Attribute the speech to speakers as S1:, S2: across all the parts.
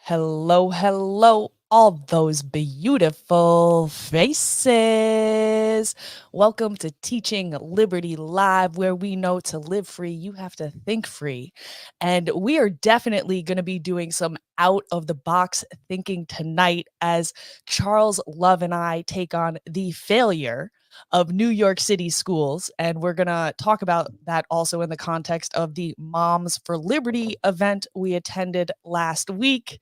S1: Hello, hello, all those beautiful faces. Welcome to Teaching Liberty Live, where we know to live free, you have to think free. And we are definitely going to be doing some out of the box thinking tonight as Charles Love and I take on the failure of New York City schools. And we're going to talk about that also in the context of the Moms for Liberty event we attended last week,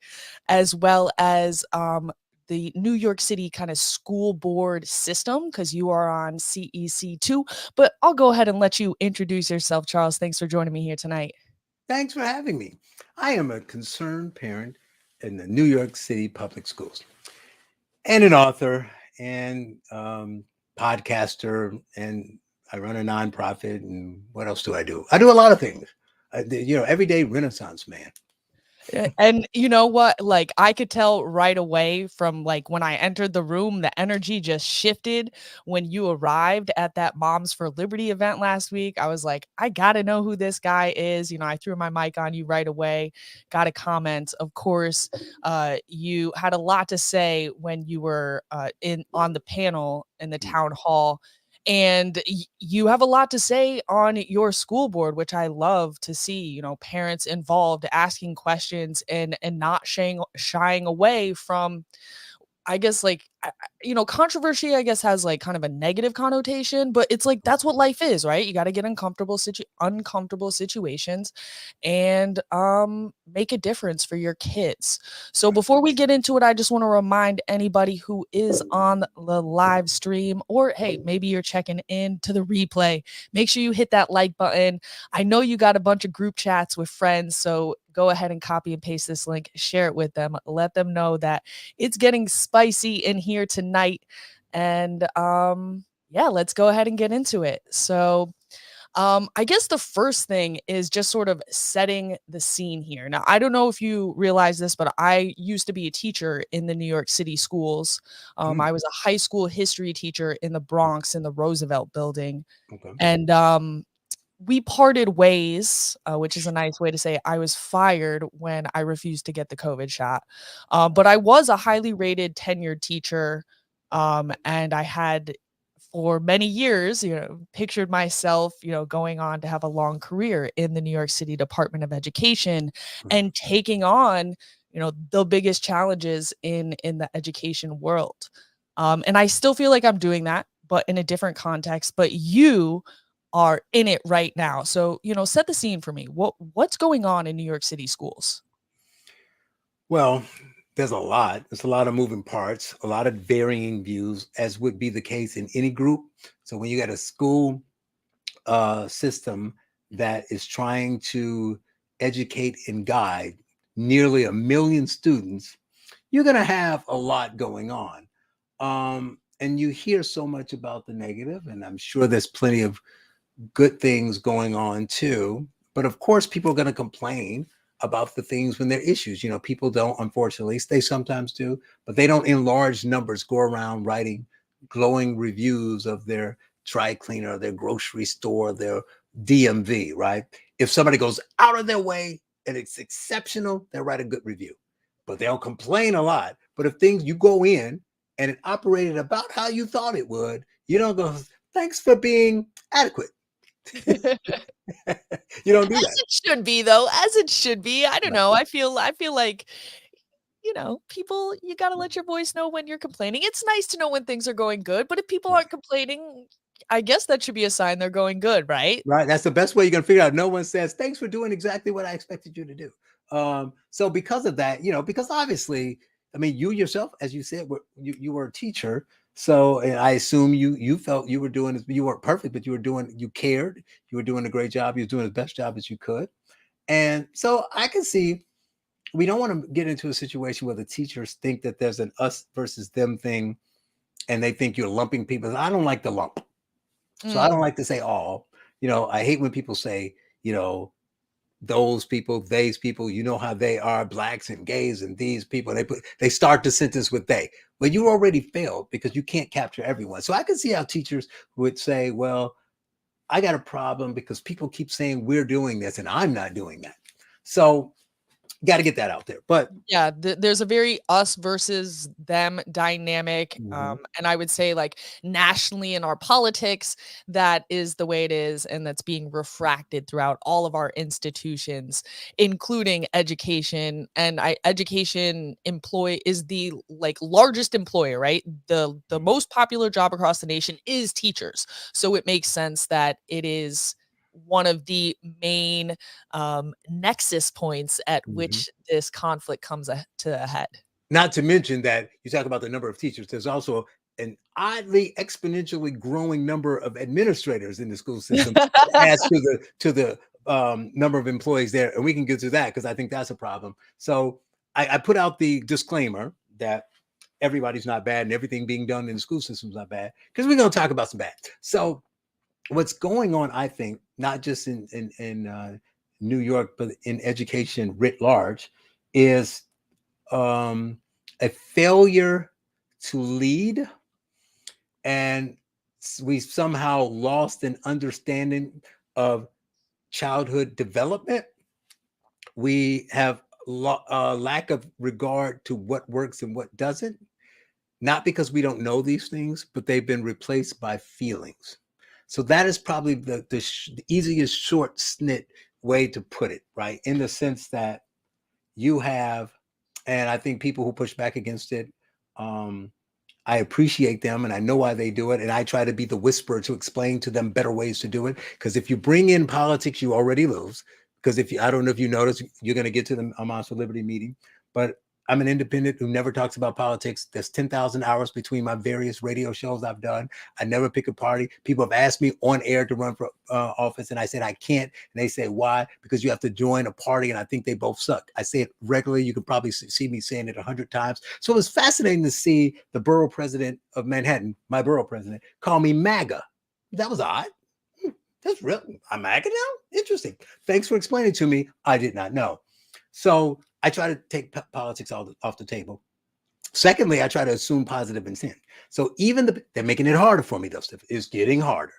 S1: as well as the New York City kind of school board system, because you are on CEC2. But I'll go ahead and let you introduce yourself, Charles. Thanks for joining me here tonight.
S2: Thanks for having me. I am a concerned parent in the New York City public schools and an author and podcaster, and I run a nonprofit. And what else do? I do a lot of things. Everyday Renaissance man.
S1: And you know what? Like, I could tell right away from like when I entered the room, the energy just shifted when you arrived at that Moms for Liberty event last week. I was like, I gotta know who this guy is. I threw my mic on you right away, got a comment. Of course, you had a lot to say when you were in on the panel in the town hall, and you have a lot to say on your school board, which I love to see. Parents involved, asking questions, and not shying away from, I guess, like, controversy, I guess, has like kind of a negative connotation, but it's like that's what life is, right? You got to get uncomfortable situations and make a difference for your kids. So before we get into it, I just want to remind anybody who is on the live stream, or hey, maybe you're checking in to the replay, make sure you hit that like button. I know you got a bunch of group chats with friends, so go ahead and copy and paste this link, share it with them, let them know that it's getting spicy in here tonight. And yeah, let's go ahead and get into it. So I guess the first thing is just sort of setting the scene here. Now, I don't know if you realize this, but I used to be a teacher in the New York City schools.
S2: Mm,
S1: I was a high school history teacher in the Bronx in the Roosevelt building.
S2: okay.
S1: And we parted ways, which is a nice way to say I was fired when I refused to get the COVID shot. But I was a highly rated tenured teacher. And I had for many years, pictured myself, going on to have a long career in the New York City Department of Education
S2: Mm.
S1: and taking on, the biggest challenges in the education world. And I still feel like I'm doing that, but in a different context. But you are in it right now. So, set the scene for me. What's going on in New York City schools?
S2: Well, there's a lot. There's a lot of moving parts, a lot of varying views, as would be the case in any group. So when you got a school system that is trying to educate and guide nearly 1 million students, you're going to have a lot going on. And you hear so much about the negative, and I'm sure there's plenty of good things going on too. But of course, people are going to complain about the things when they're issues. People don't, unfortunately, they sometimes do, but they don't in large numbers go around writing glowing reviews of their dry cleaner, their grocery store, their DMV, right? If somebody goes out of their way and it's exceptional, they'll write a good review, but they'll complain a lot. But if things you go in and it operated about how you thought it would, you don't go, thanks for being adequate. You don't do
S1: As
S2: that.
S1: it should be, though, as it should be. I don't
S2: Right.
S1: know. I feel like, people, you gotta let your voice know when you're complaining. It's nice to know when things are going good, but if people
S2: Right.
S1: aren't complaining, I guess that should be a sign they're going good, right?
S2: Right. That's the best way you're going to figure out. No one says, thanks for doing exactly what I expected you to do. So because of that, because obviously, I mean, you yourself, as you said, you were a teacher. So and I assume you felt you were doing, you weren't perfect, but you cared, you were doing a great job. You were doing the best job as you could. And so I can see we don't want to get into a situation where the teachers think that there's an us versus them thing and they think you're lumping people. I don't like the lump. So I don't
S1: Mm.
S2: like to say all. I hate when people say, those people, these people, how they are, blacks and gays and these people. They start the sentence with they. Well, you already failed because you can't capture everyone. So I can see how teachers would say, well, I got a problem because people keep saying we're doing this and I'm not doing that. So Got to get that out there. But
S1: Yeah, there's a very us versus them dynamic,
S2: mhm,
S1: and I would say, like, nationally in our politics, that is the way it is, and that's being refracted throughout all of our institutions, including education, and education employ is the, like, largest employer, right? The
S2: mhm,
S1: most popular job across the nation is teachers, so it makes sense that it is one of the main nexus points at
S2: mhm.
S1: which this conflict comes to a head.
S2: Not to mention that you talk about the number of teachers. There's also an oddly exponentially growing number of administrators in the school system that adds to the number of employees there, and we can get to that because I think that's a problem. So I put out the disclaimer that everybody's not bad and everything being done in the school system is not bad because we're going to talk about some bad. So what's going on, I think, not just in New York, but in education writ large, is um, a failure to lead, and we somehow lost an understanding of childhood development. We have lack of regard to what works and what doesn't, not because we don't know these things, but they've been replaced by feelings. So that is probably the easiest short snit way to put it, right? In the sense that you have, and I think people who push back against it, um, I appreciate them and I know why they do it. And I try to be the whisperer to explain to them better ways to do it. Because if you bring in politics, you already lose. Because if you, I don't know if you notice, you're going to get to the Moms for Liberty meeting, but I'm an independent who never talks about politics. There's 10,000 hours between my various radio shows I've done. I never pick a party. People have asked me on air to run for office, and I said I can't. And they say, why? Because you have to join a party, and I think they both suck. I say it regularly. You can probably see me saying it 100 times. So it was fascinating to see the borough president of Manhattan, my borough president, call me MAGA. That was odd. That's real. I'm MAGA now? Interesting. Thanks for explaining to me. I did not know. So I try to take politics off the table. Secondly, I try to assume positive intent. So even they're making it harder for me, though, Steph. It's getting harder.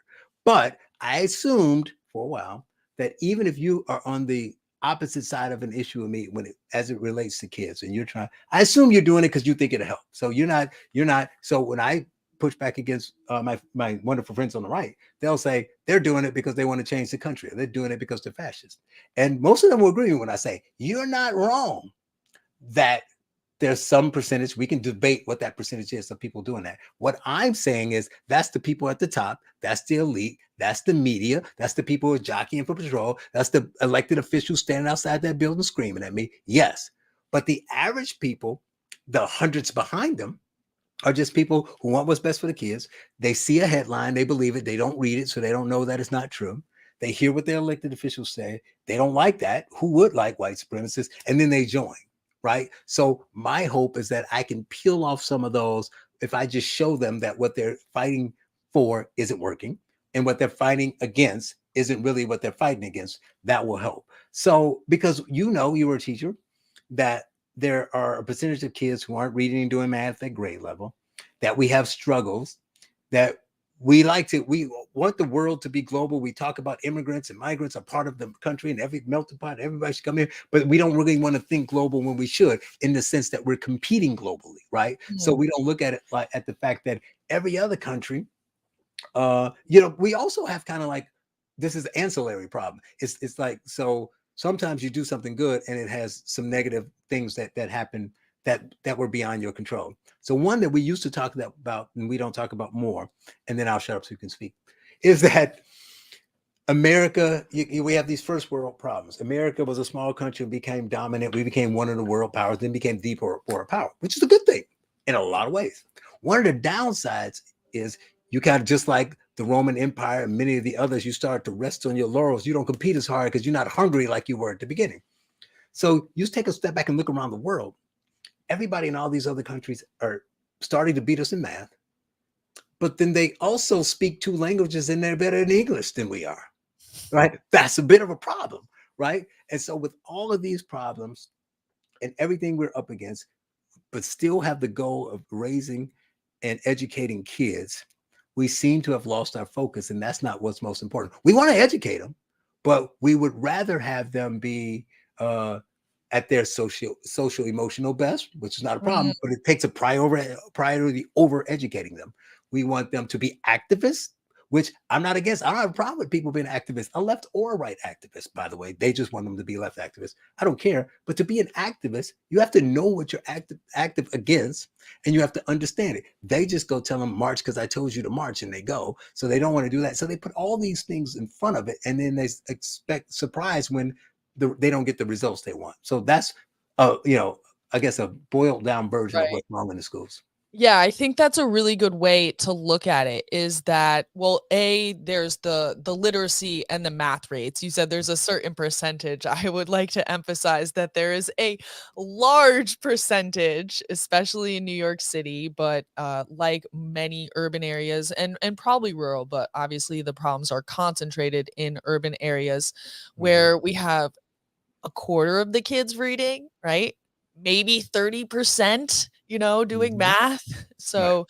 S2: But I assumed for a while that even if you are on the opposite side of an issue with me as it relates to kids and you're trying, I assume you're doing it because you think it'll help. So you're not. So when I push back against my wonderful friends on the right, they'll say they're doing it because they want to change the country. Or they're doing it because they're fascist. And most of them will agree when I say, you're not wrong that there's some percentage, we can debate what that percentage is of people doing that. What I'm saying is that's the people at the top, that's the elite, that's the media, that's the people who are jockeying for patrol, that's the elected officials standing outside that building screaming at me. Yes. But the average people, the hundreds behind them, are just people who want what's best for the kids. They see a headline, they believe it, they don't read it, so they don't know that it's not true. They hear what their elected officials say. They don't like that. Who would like white supremacists? And then they join, right? So my hope is that I can peel off some of those if I just show them that what they're fighting for isn't working and what they're fighting against isn't really what they're fighting against. That will help. So because you were a teacher, that there are a percentage of kids who aren't reading and doing math at grade level, that we have struggles, that we want the world to be global. We talk about immigrants and migrants are part of the country and every melting pot, everybody should come here, but we don't really want to think global when we should, in the sense that we're competing globally, right? So
S1: Mhm.
S2: we don't look at it like at the fact that every other country, we also have kind of like, this is an ancillary problem. It's like, so sometimes you do something good and it has some negative things that happen that were beyond your control. So one that we used to talk about and we don't talk about more, and then I'll shut up so you can speak, is that America, we have these first world problems. America was a small country and became dominant. We became one of the world powers, then became the world power, which is a good thing in a lot of ways. One of the downsides is you kind of, just like the Roman Empire and many of the others, you start to rest on your laurels. You don't compete as hard because you're not hungry like you were at the beginning. So you take a step back and look around the world. Everybody in all these other countries are starting to beat us in math, but then they also speak two languages and they're better in English than we are. Right? That's a bit of a problem, right? And so with all of these problems and everything we're up against, but still have the goal of raising and educating kids, we seem to have lost our focus, and that's not what's most important. We want to educate them, but we would rather have them be at their social emotional best, which is not a
S1: Mm,
S2: problem, but it takes a priority over educating them. We want them to be activists, which I'm not against. I don't have a problem with people being activists, a left or a right activist, by the way. They just want them to be left activists. I don't care. But to be an activist, you have to know what you're active against, and you have to understand it. They just go tell them march because I told you to march, and they go. So they don't want to do that. So they put all these things in front of it, and then they expect surprise when they don't get the results they want. So that's I guess a boiled down version of
S1: right.
S2: what's wrong in the schools.
S1: Yeah, I think that's a really good way to look at it is that, well, there's the literacy and the math rates. You said there's a certain percentage. I would like to emphasize that there is a large percentage, especially in New York City, but like many urban areas and probably rural, but obviously the problems are concentrated in urban areas
S2: Mhm.
S1: where we have a quarter of the kids reading, right? Maybe 30%, doing
S2: Mhm.
S1: math.
S2: Right.
S1: So,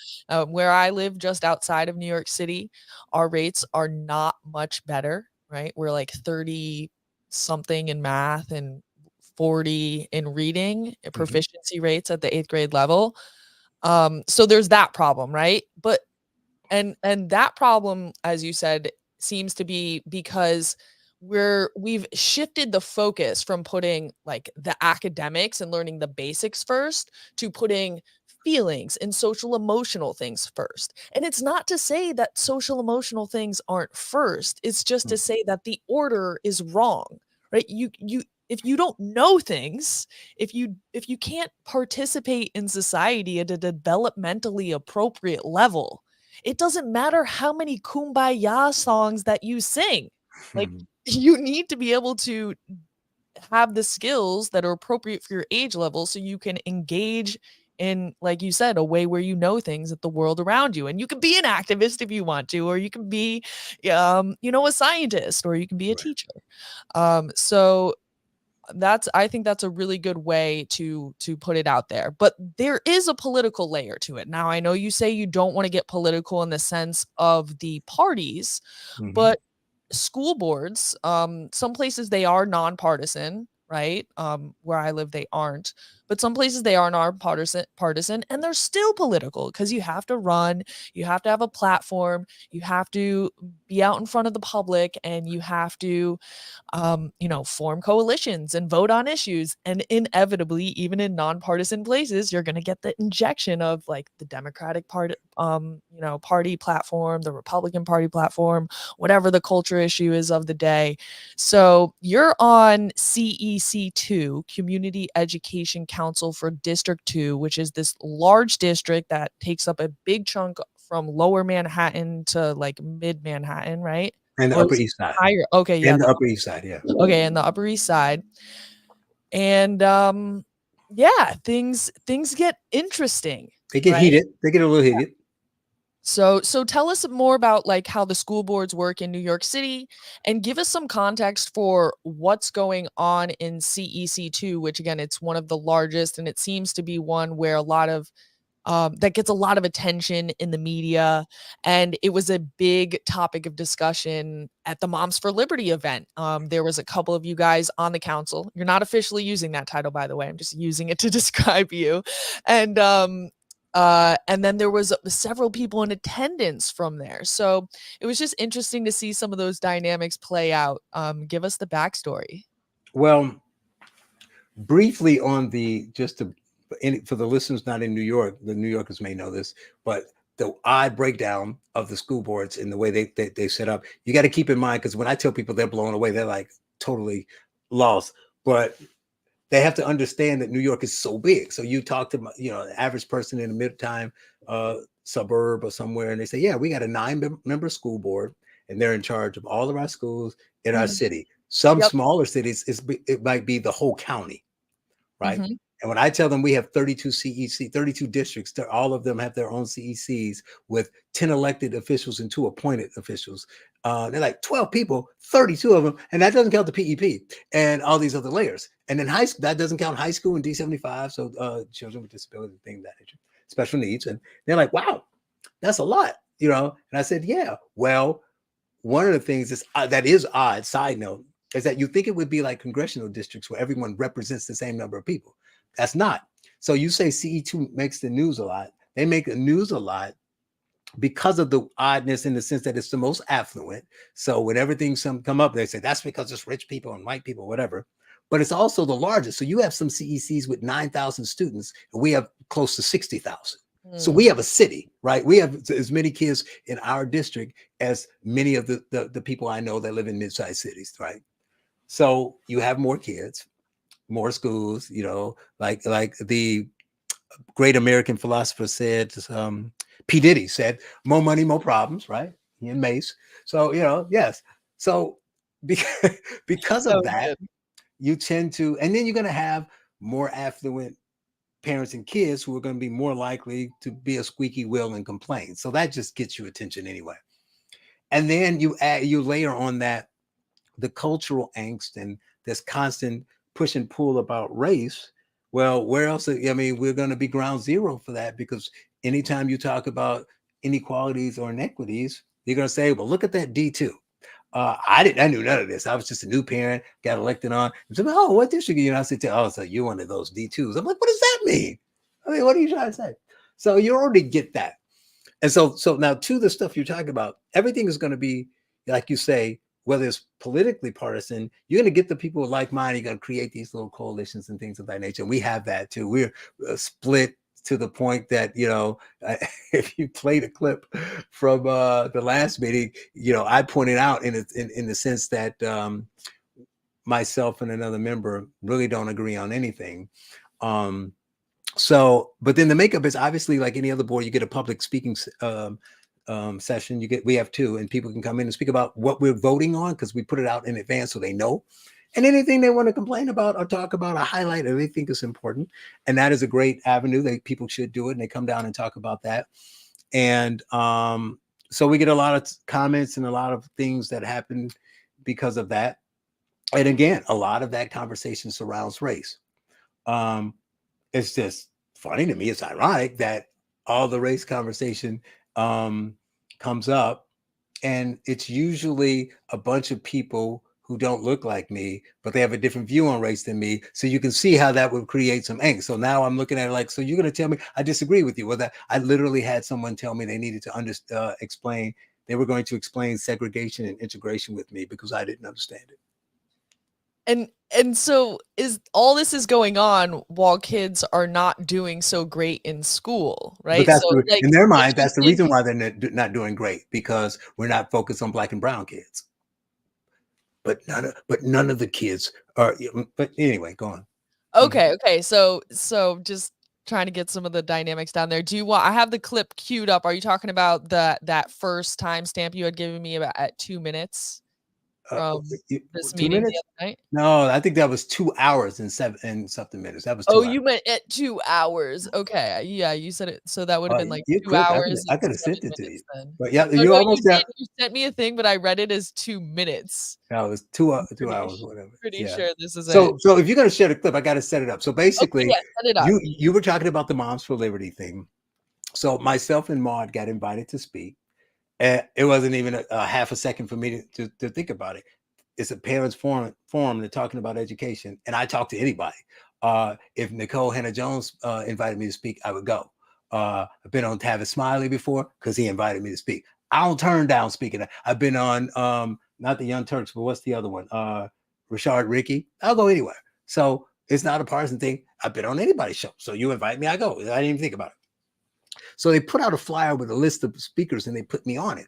S1: where I live just outside of New York City, our rates are not much better, right? We're like 30 something in math and 40 in reading,
S2: Mhm.
S1: proficiency rates at the 8th grade level. So there's that problem, right? But and that problem, as you said, seems to be because we've shifted the focus from putting, like, the academics and learning the basics first to putting feelings and social emotional things first. And it's not to say that social emotional things aren't first, it's just to
S2: Mm.
S1: say that the order is wrong, right? You if you don't know things, if you can't participate in society at a developmentally appropriate level, it doesn't matter how many kumbaya songs that you sing. Like,
S2: Mhm.
S1: you need to be able to have the skills that are appropriate for your age level so you can engage in, like you said, a way where you know things at the world around you. And you can be an activist if you want to, or you can be, a scientist, or you can be a
S2: Right.
S1: teacher. So I think that's a really good way to put it out there. But there is a political layer to it. Now, I know you say you don't want to get political in the sense of the parties,
S2: Mhm.
S1: but school boards, some places they are nonpartisan, right? Where I live, they aren't. But some places they are nonpartisan, and they're still political because you have to run, you have to have a platform, you have to be out in front of the public, and you have to form coalitions and vote on issues. And inevitably, even in nonpartisan places, you're going to get the injection of, like, the Democratic party platform, the Republican Party platform, whatever the culture issue is of the day. So you're on CEC2, Community Education Council for District 2, which is this large district that takes up a big chunk from lower Manhattan to, like, mid Manhattan, right?
S2: And the
S1: Or
S2: Upper
S1: is it
S2: East Side.
S1: higher? Okay, yeah,
S2: And the Upper East Side, yeah.
S1: in the Upper East Side. And yeah, things get interesting,
S2: They get
S1: right?
S2: heated. They get a little heated.
S1: So tell us more about, like, how the school boards work in New York City, and give us some context for what's going on in CEC2, which, again, it's one of the largest, and it seems to be one where a lot of that gets a lot of attention in the media, and it was a big topic of discussion at the Moms for Liberty event. There was a couple of you guys on the council. You're not officially using that title, by the way. I'm just using it to describe you. And then there was several people in attendance from there. So it was just interesting to see some of those dynamics play out. Give us the backstory.
S2: Well, briefly on the just to for the listeners not in New York, the New Yorkers may know this, but the odd breakdown of the school boards and the way they set up, you got to keep in mind because when I tell people they're blown away, they're like totally lost. But they have to understand that New York is so big. So you talk to the average person in a mid-time suburb or somewhere, and they say, "Yeah, we got a 9-member school board, and they're in charge of all of our schools in our
S1: Mhm.
S2: city." Some
S1: Yep.
S2: smaller cities, it might be the whole county, right?
S1: Mhm.
S2: And when I tell them we have 32 CEC, 32 districts, all of them have their own CECs with 10 elected officials and 2 appointed officials. They're like 12 people, 32 of them, and that doesn't count the PEP and all these other layers. And then high school, that doesn't count high school and D75, so children with disabilities, things of that nature, special needs. And they're like, wow, that's a lot. And I said, yeah, well, one of the things is that is odd. Side note, is that you think it would be like congressional districts where everyone represents the same number of people. That's not. So you say CE2 makes the news a lot. They make the news a lot because of the oddness in the sense that it's the most affluent. So when everything come up, they say that's because it's rich people and white people, whatever. But it's also the largest. So you have some CECs with 9,000 students, and we have close to 60,000. So we have a city, right? We have as many kids in our district as many of the people I know that live in mid-sized cities, right? So you have more kids, more schools, like the great American philosopher said, P. Diddy said, more money, more problems, right? He and Mace. So, yes. So because
S1: That
S2: of
S1: was
S2: that,
S1: good.
S2: you tend to, and then you're going to have more affluent parents and kids who are going to be more likely to be a squeaky wheel and complain. So that just gets you attention anyway. And then you layer on that the cultural angst and this constant push and pull about race. Well, where else? I mean, we're going to be ground zero for that, because anytime you talk about inequalities or inequities, you're going to say, well, look at that D2. I knew none of this. I was just a new parent, got elected on. So, oh, what district are you? And I said, oh, so you're one of those D2s. I'm like, what does that mean? I mean, what are you trying to say? So you already get that. And so now to the stuff you're talking about, everything is going to be, like you say, whether it's politically partisan, you're going to get the people with like mind. You're going to create these little coalitions and things of that nature. And we have that too. We're split to the point that, if you played a clip from the last meeting, I pointed out in the sense that myself and another member really don't agree on anything. So, but then the makeup is obviously like any other board. You get a public speaking session. We have two, and people can come in and speak about what we're voting on, because we put it out in advance so they know. And anything they want to complain about or talk about or highlight or they think is important. And that is a great avenue that people should do it. And they come down and talk about that. And so we get a lot of comments and a lot of things that happen because of that. And again, a lot of that conversation surrounds race. It's just funny to me. It's ironic that all the race conversation comes up, and it's usually a bunch of people who don't look like me, but they have a different view on race than me. So you can see how that would create some angst. So now I'm looking at it like, so you're going to tell me I disagree with you? Well, that I literally had someone tell me they needed to explain. They were going to explain segregation and integration with me because I didn't understand it.
S1: And so is all this is going on while kids are not doing so great in school,
S2: But
S1: right?
S2: that's
S1: So, like,
S2: in their
S1: if
S2: mind,
S1: you
S2: that's the
S1: think
S2: reason why they're not doing great, because we're not focused on Black and brown kids. But none of the kids are. But anyway, go on.
S1: okay, so just trying to get some of the dynamics down there. I have the clip queued up. Are you talking about that first timestamp you had given me about at 2 minutes from this
S2: 2
S1: meeting the
S2: minutes?
S1: other night?
S2: No, I think that was 2 hours and something minutes. That was
S1: Oh,
S2: 2 hours.
S1: you meant at 2 hours. Okay, yeah, you said it so that would have been, like,
S2: You
S1: 2
S2: could.
S1: hours
S2: I
S1: and
S2: could have
S1: 7
S2: sent it to you.
S1: minutes then.
S2: But yeah,
S1: Oh,
S2: you
S1: no, you
S2: almost got.
S1: did. You sent me a thing, but I read it as 2 minutes.
S2: No, it was 2
S1: Pretty
S2: hours, whatever.
S1: pretty
S2: Yeah.
S1: sure this is it.
S2: So if you're gonna share the clip, I got to set it up. So
S1: Okay,
S2: basically,
S1: yeah, set it up.
S2: you were talking about the Moms for Liberty thing. So myself and Maud got invited to speak. And it wasn't even a half a second for me to think about it. It's a parents forum. They're talking about education, and I talk to anybody. If Nicole Hannah Jones invited me to speak, I would go. I've been on Tavis Smiley before because he invited me to speak. I don't turn down speaking. I've been on not the Young Turks, but what's the other one? Rashard Rickey. I'll go anywhere. So it's not a partisan thing. I've been on anybody's show. So you invite me, I go. I didn't even think about it. So they put out a flyer with a list of speakers and they put me on it.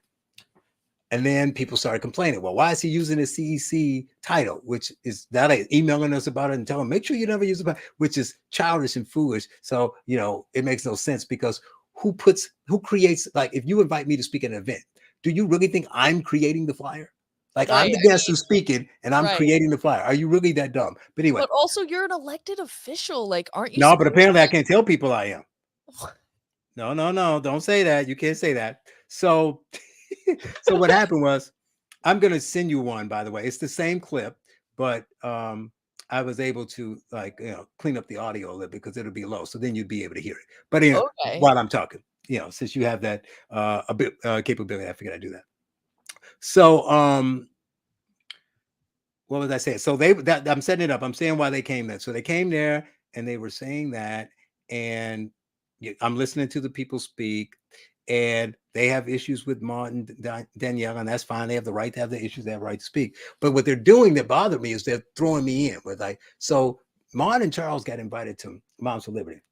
S2: And then people started complaining. Well, why is he using his CEC title, which is that emailing us about it and telling, make sure you never use it, which is childish and foolish. So, it makes no sense, because who creates, like, if you invite me to speak at an event, do you really think I'm creating the flyer? Like,
S1: Right,
S2: I'm the
S1: I
S2: guest
S1: mean
S2: who's speaking and I'm
S1: right.
S2: creating the flyer. Are you really that dumb? But anyway,
S1: But also you're an elected official, like, aren't you
S2: no, but
S1: supposed
S2: apparently I
S1: to
S2: can't tell people I am. No, don't say that. You can't say that. So, so what happened was, I'm going to send you one, by the way. It's the same clip, but I was able to, like, clean up the audio a little because it'll be low. So then you'd be able to hear it. But
S1: Okay.
S2: while I'm talking, since you have that a bit capability, I figured I'd do that. So what was I saying? So I'm setting it up. I'm saying why they came there. So they came there and they were saying that, and I'm listening to the people speak, and they have issues with Martin Danielle, and that's fine. They have the right to have the issues. They have the right to speak. But what they're doing that bothered me is they're throwing me in with like, so Martin and Charles got invited to Moms for Liberty.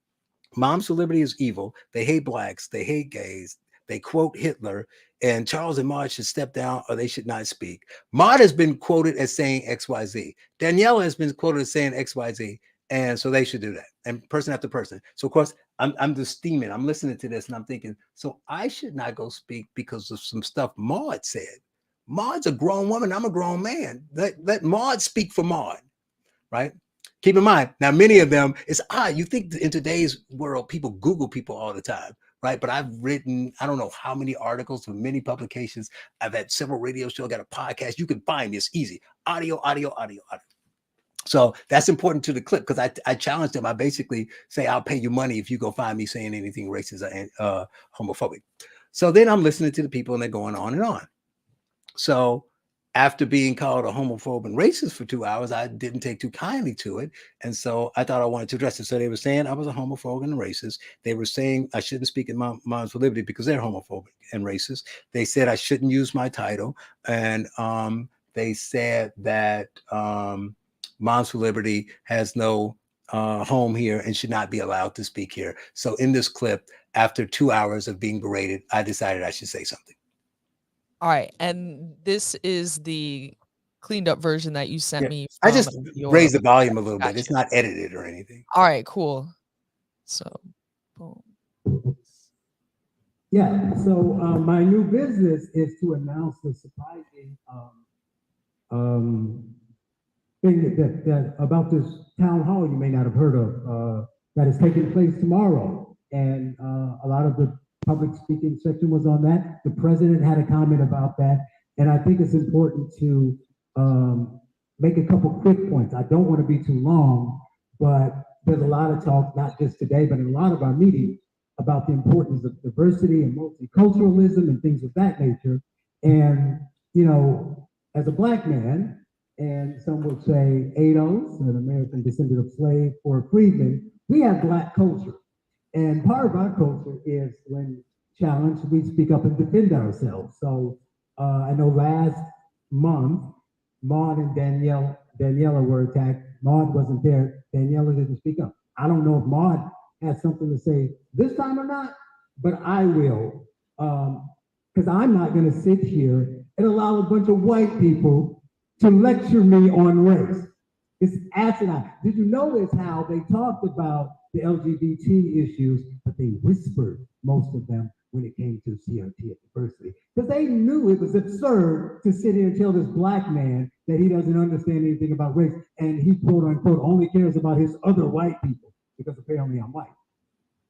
S2: Moms for Liberty is evil. They hate blacks. They hate gays. They quote Hitler, and Charles and Maud should step down or they should not speak. Maud has been quoted as saying XYZ. Danielle has been quoted as saying XYZ, and so they should do that. And person after person. So of course, I'm just steaming. I'm listening to this and I'm thinking, so I should not go speak because of some stuff Maud said. Maud's a grown woman. I'm a grown man. Let Maud speak for Maud, right? Keep in mind, now many of them, it's odd. You think in today's world, people Google people all the time, right? But I've written, I don't know how many articles for many publications. I've had several radio shows, got a podcast. You can find this easy. Audio. So that's important to the clip because I challenge them. I basically say, I'll pay you money if you go find me saying anything racist or homophobic. So then I'm listening to the people and they're going on and on. So after being called a homophobe and racist for 2 hours, I didn't take too kindly to it. And so I thought I wanted to address it. So they were saying I was a homophobe and a racist. They were saying I shouldn't speak in Moms for Liberty because they're homophobic and racist. They said I shouldn't use my title. And they said that Moms for Liberty has no home here and should not be allowed to speak here. So in this clip, after 2 hours of being berated, I decided I should say something.
S1: All right, and this is the cleaned up version that you sent me
S2: I
S1: from
S2: just raised the volume a little bit. It's not edited or anything.
S1: All right, cool. So, boom.
S3: Yeah, so my new business is to announce the surprising thing that about this town hall you may not have heard of that is taking place tomorrow. And a lot of the public speaking section was on that. The president had a comment about that. And I think it's important to make a couple quick points. I don't want to be too long, but there's a lot of talk, not just today, but in a lot of our meetings about the importance of diversity and multiculturalism and things of that nature. And, you know, as a black man, and some would say ADOS, an American descendant of slave, or freedman, we have black culture. And part of our culture is when challenged, we speak up and defend ourselves. So I know last month, Maud and Daniela were attacked. Maud wasn't there. Daniela didn't speak up. I don't know if Maud has something to say this time or not, but I will. Because I'm not going to sit here and allow a bunch of white people to lecture me on race. It's asinine. Did you notice how they talked about the LGBT issues, but they whispered, most of them, when it came to CRT and diversity? Because they knew it was absurd to sit here and tell this black man that he doesn't understand anything about race, and he, quote unquote, only cares about his other white people, because apparently I'm white.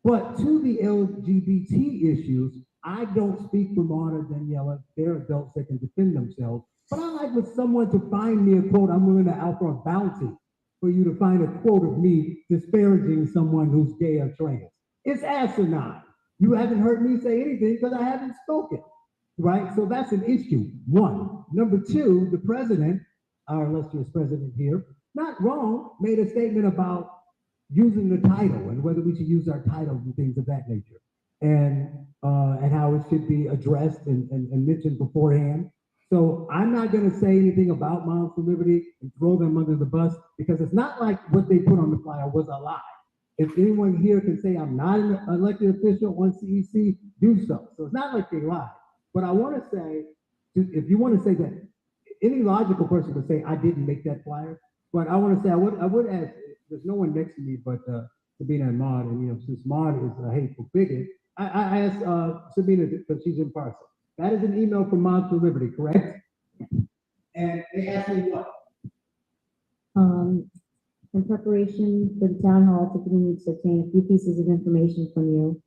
S3: But to the LGBT issues, I don't speak for Maud or Daniela. They're adults that can defend themselves. But I like with someone to find me a quote. I'm willing to offer a bounty for you to find a quote of me disparaging someone who's gay or trans. It's asinine. You haven't heard me say anything because I haven't spoken, right? So that's an issue, one. Number two, the president, our illustrious president here, not wrong, made a statement about using the title and whether we should use our titles and things of that nature, and how it should be addressed and mentioned beforehand. So I'm not going to say anything about Moms for Liberty and throw them under the bus, because it's not like what they put on the flyer was a lie. If anyone here can say I'm not an elected official on CEC, do so. So it's not like they lied. But I want to say, if you want to say that, any logical person would say I didn't make that flyer. But I want to say I would ask. There's no one next to me but Sabina and Maud, and you know, since Maud is a hateful bigot, I asked Sabina because she's impartial. That is an email from Moms for Liberty, correct? And they asked me what?
S4: In preparation for the town hall, Tiffany needs to obtain a few pieces of information from you: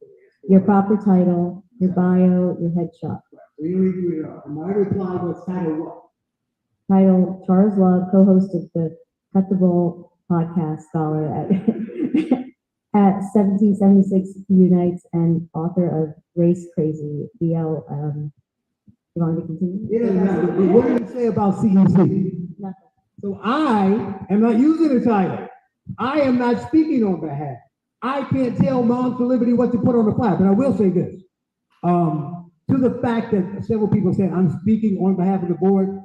S4: your proper title, your bio, your headshot.
S3: So you read it up. And my reply was title what?
S4: Title: Charles Love, co-host of the Cut the Bull podcast, scholar at at 1776 Unites, and author of Race Crazy BL. You want me to continue?
S3: Yeah, what did you say about CEC?
S4: Nothing.
S3: So I am not using the title. I am not speaking on behalf. I can't tell Moms for Liberty what to put on the flyer, but I will say this. To the fact that several people said I'm speaking on behalf of the board,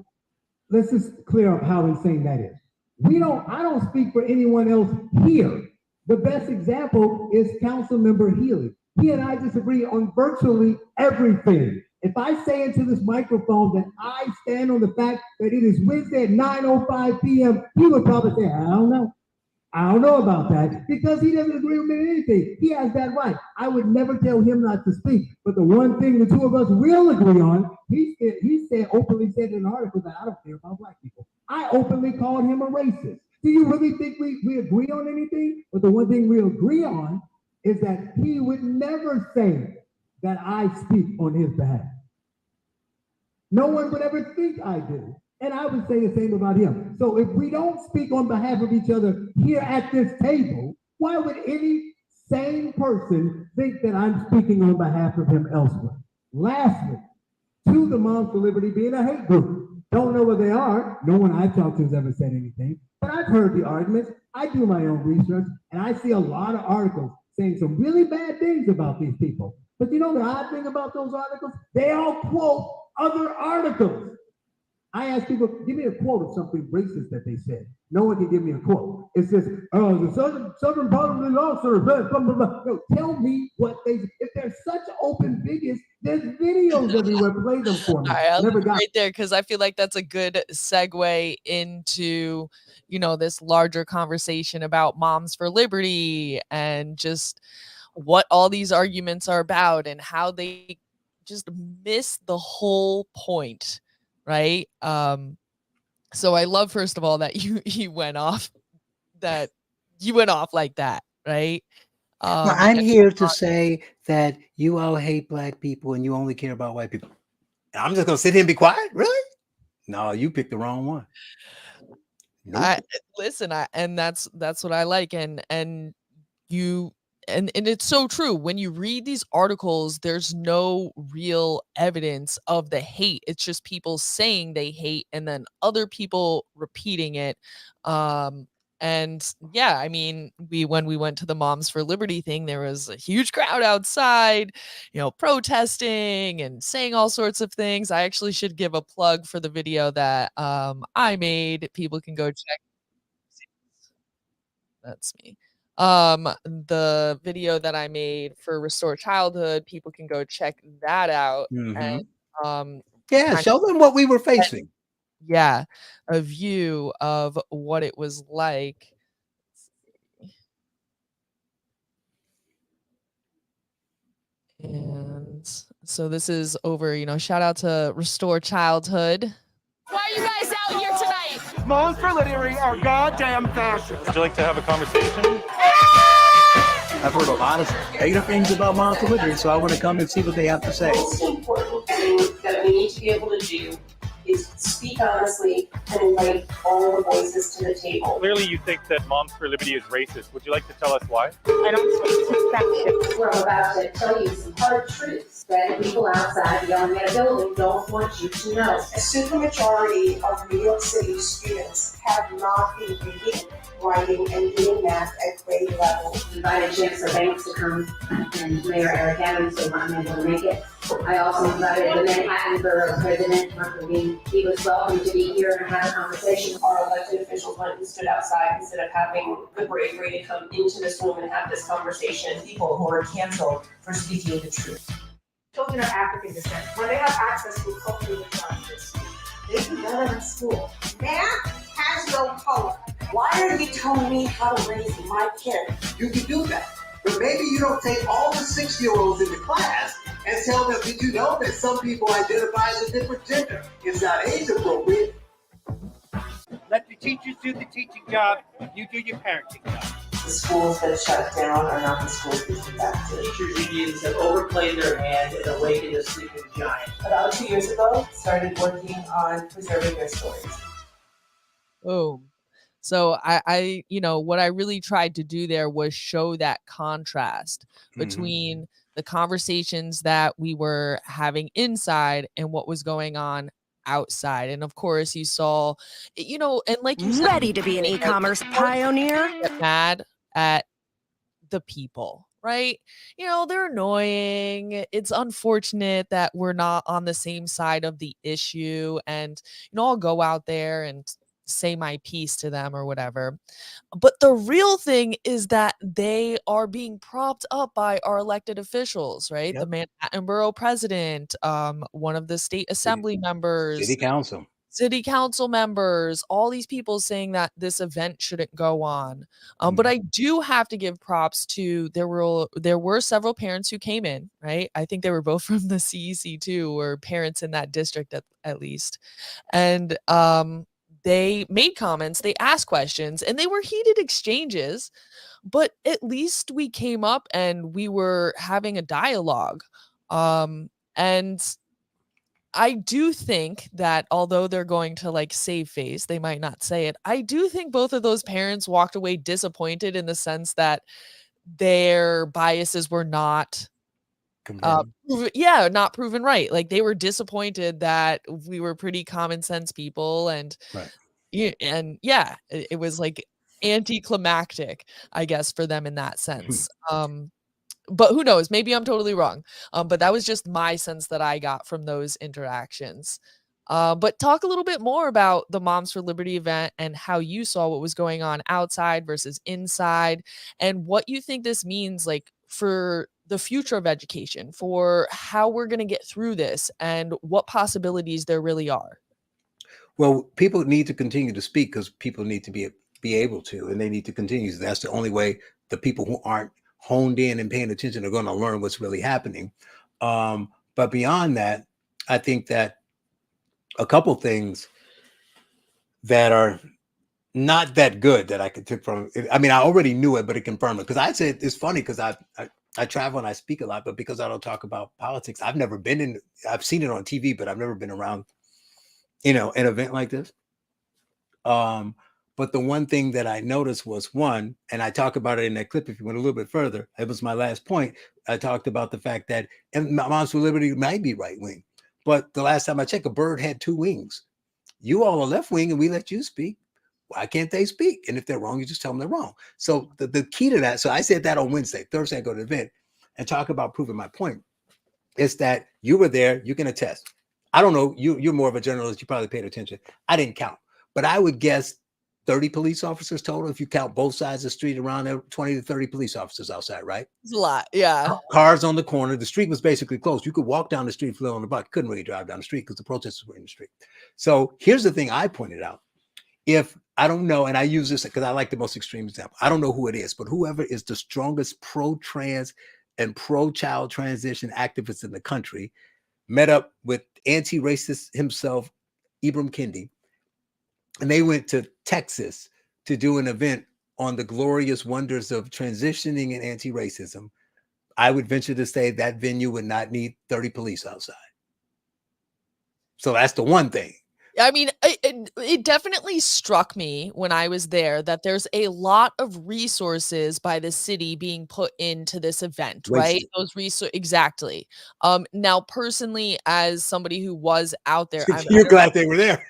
S3: let's just clear up how insane that is. I don't speak for anyone else here. The best example is Councilmember Healy. He and I disagree on virtually everything. If I say into this microphone that I stand on the fact that it is Wednesday at 9:05 p.m., he would probably say, I don't know. I don't know about that, because he doesn't agree with me on anything. He has that right. I would never tell him not to speak. But the one thing the two of us will agree on, he openly said in an article that I don't care about black people. I openly called him a racist. Do you really think we agree on anything? But the one thing we agree on is that he would never say that I speak on his behalf. No one would ever think I do. And I would say the same about him. So if we don't speak on behalf of each other here at this table, why would any sane person think that I'm speaking on behalf of him elsewhere? Lastly, to the Moms for Liberty being a hate group. Don't know where they are. No one I've talked to has ever said anything. But I've heard the arguments. I do my own research, and I see a lot of articles saying some really bad things about these people. But you know the odd thing about those articles? They all quote other articles. I ask people, give me a quote of something racist that they said. No one can give me a quote. It says, the southern part of the law, sir, blah, blah, blah, blah. No, tell me what they, if they're such open bigots, there's videos everywhere. Play them for me.
S1: All right, I'll leave it right there, because I feel like that's a good segue into, this larger conversation about Moms for Liberty and just what all these arguments are about and how they just miss the whole point. Right. So I love, first of all, that you went off like that. Right.
S2: Well, I'm here to say that you all hate black people and you only care about white people. I'm just gonna sit here and be quiet. Really? No, you picked the wrong one. Nope.
S1: And that's what I like. And it's so true. When you read these articles, there's no real evidence of the hate. It's just people saying they hate and then other people repeating it. And yeah, I mean, when we went to the Moms for Liberty thing, there was a huge crowd outside, protesting and saying all sorts of things. I actually should give a plug for the video that I made. People can go check. That's me. The video that I made for Restore Childhood, people can go check that out.
S2: Mm-hmm.
S1: And
S2: yeah, show them what we were facing.
S1: Yeah, a view of what it was like. And so this is over, shout out to Restore Childhood.
S5: Why are you guys out here tonight?
S6: Moms for Liberty are goddamn fascists.
S7: Would you like to have a conversation?
S8: I've heard a lot of negative things about Moms for Liberty, so I want to come and see what they have to say.
S9: The most important thing that we need to be able to do is speak honestly and invite all the voices to the table.
S7: Clearly you think that Moms for Liberty is racist. Would you like to tell us why?
S9: I don't speak perspective. We're about to tell you some hard truths that people outside yelling at a building don't want you to know.
S10: A supermajority of New York City students have not been reading, writing, and doing math at grade level.
S9: Invited Chancellor Banks to come and Mayor Eric Adams, they weren't able to make it. I also invited the Manhattan Borough President, Mark Levine. He was welcome to be here and have a conversation.
S10: Our elected officials went and stood outside instead of having the bravery to come into this room and have this conversation.
S11: People who are canceled for speaking the truth.
S10: Children of African descent, when they have access to a culture that's not this, they do better in school. Math has no color.
S11: Why are you telling me how to raise my kid?
S12: You can do that. But maybe you don't take all the 6-year-olds in the class and tell them, did you know that some people identify as a different gender? It's not age appropriate.
S6: Let the teachers do the teaching job, you do your parenting job.
S11: The schools that shut down are not the schools we should back to.
S13: Teachers' unions have overplayed their hand and awakened a sleeping giant.
S11: About 2 years ago, started working on preserving their stories.
S1: Boom. So I what I really tried to do there was show that contrast between the conversations that we were having inside and what was going on outside. And of course you saw, and like you said,
S14: Ready to be an e-commerce pioneer?
S1: get mad at the people, right? They're annoying. It's unfortunate that we're not on the same side of the issue. And, I'll go out there and say my piece to them or whatever. But the real thing is that they are being propped up by our elected officials, right? The
S2: Yep.
S1: Manhattan Borough president, one of the state assembly members, city council members, all these people saying that this event shouldn't go on. But I do have to give props to there were several parents who came in, right? I think they were both from the CEC too, or parents in that district at least. And they made comments, they asked questions, and they were heated exchanges, but at least we came up and we were having a dialogue. And I do think that although they're going to like save face, they might not say it. I do think both of those parents walked away disappointed in the sense that their biases were not not proven right. Like they were disappointed that we were pretty common sense people, and it was like anticlimactic, I guess, for them in that sense. But who knows? Maybe I'm totally wrong. But that was just my sense that I got from those interactions. But talk a little bit more about the Moms for Liberty event and how you saw what was going on outside versus inside, and what you think this means like for the future of education, for how we're going to get through this, and what possibilities there really are.
S2: Well, people need to continue to speak because people need to be able to, and they need to continue. That's the only way the people who aren't honed in and paying attention are going to learn what's really happening. But beyond that, I think that a couple things that are not that good that I could take from it. I mean, I already knew it, but it confirmed it. Because I said it's funny because I travel and I speak a lot, but because I don't talk about politics, I've seen it on TV, but I've never been around, an event like this. But the one thing that I noticed was one, and I talk about it in that clip if you went a little bit further, it was my last point. I talked about the fact that, and Moms for Liberty might be right wing, but the last time I checked, a bird had two wings. You all are left wing and we let you speak. Why can't they speak? And if they're wrong, you just tell them they're wrong. So the key to that, so I said that on Wednesday. Thursday, I go to the event and talk about proving my point, is that you were there, you can attest. I don't know, you're more of a journalist, you probably paid attention. I didn't count, but I would guess 30 police officers total. If you count both sides of the street, around there, 20 to 30 police officers outside, right?
S1: It's a lot, yeah.
S2: Cars on the corner. The street was basically closed. You could walk down the street, feel on the block. Couldn't really drive down the street because the protesters were in the street. So here's the thing I pointed out. If I don't know, and I use this because I like the most extreme example. I don't know who it is, but whoever is the strongest pro-trans and pro-child transition activist in the country met up with anti-racist himself, Ibram Kendi, and they went to Texas to do an event on the glorious wonders of transitioning and anti-racism. I would venture to say that venue would not need 30 police outside. So that's the one thing.
S1: I mean, it definitely struck me when I was there that there's a lot of resources by the city being put into this event, right? Those exactly. Now, personally, as somebody who was out there,
S2: you're glad they were there.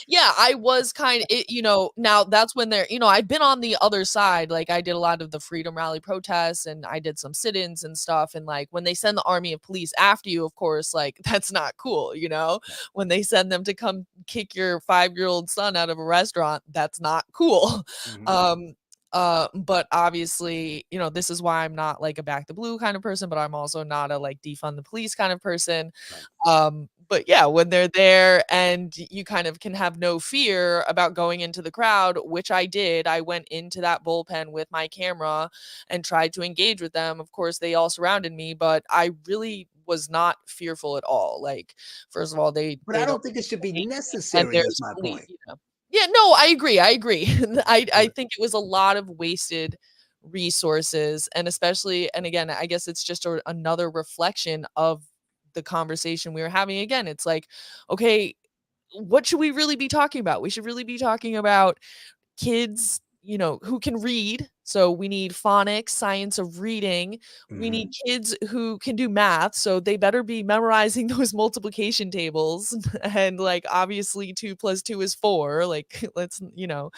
S1: Yeah, I was kind of, now that's when they're, I've been on the other side. Like I did a lot of the Freedom Rally protests and I did some sit-ins and stuff. And like when they send the army of police after you, of course, like that's not cool. When they send them to come kick your 5-year-old son out of a restaurant, that's not cool. But obviously, this is why I'm not like a back the blue kind of person, but I'm also not a like defund the police kind of person. But yeah, when they're there and you kind of can have no fear about going into the crowd, which I did. I went into that bullpen with my camera and tried to engage with them. Of course, they all surrounded me, but I really was not fearful at all. Like, first of all,
S2: I don't think it should be necessary. Is my point.
S1: Yeah, no, I agree. I think it was a lot of wasted resources, and especially, and again, I guess it's just another reflection of the conversation we were having. Again, it's like, okay, what should we really be talking about? We should really be talking about kids you know, who can read. So we need phonics, science of reading. We need kids who can do math. So they better be memorizing those multiplication tables. And like, obviously 2 + 2 is 4. Like, let's, you know,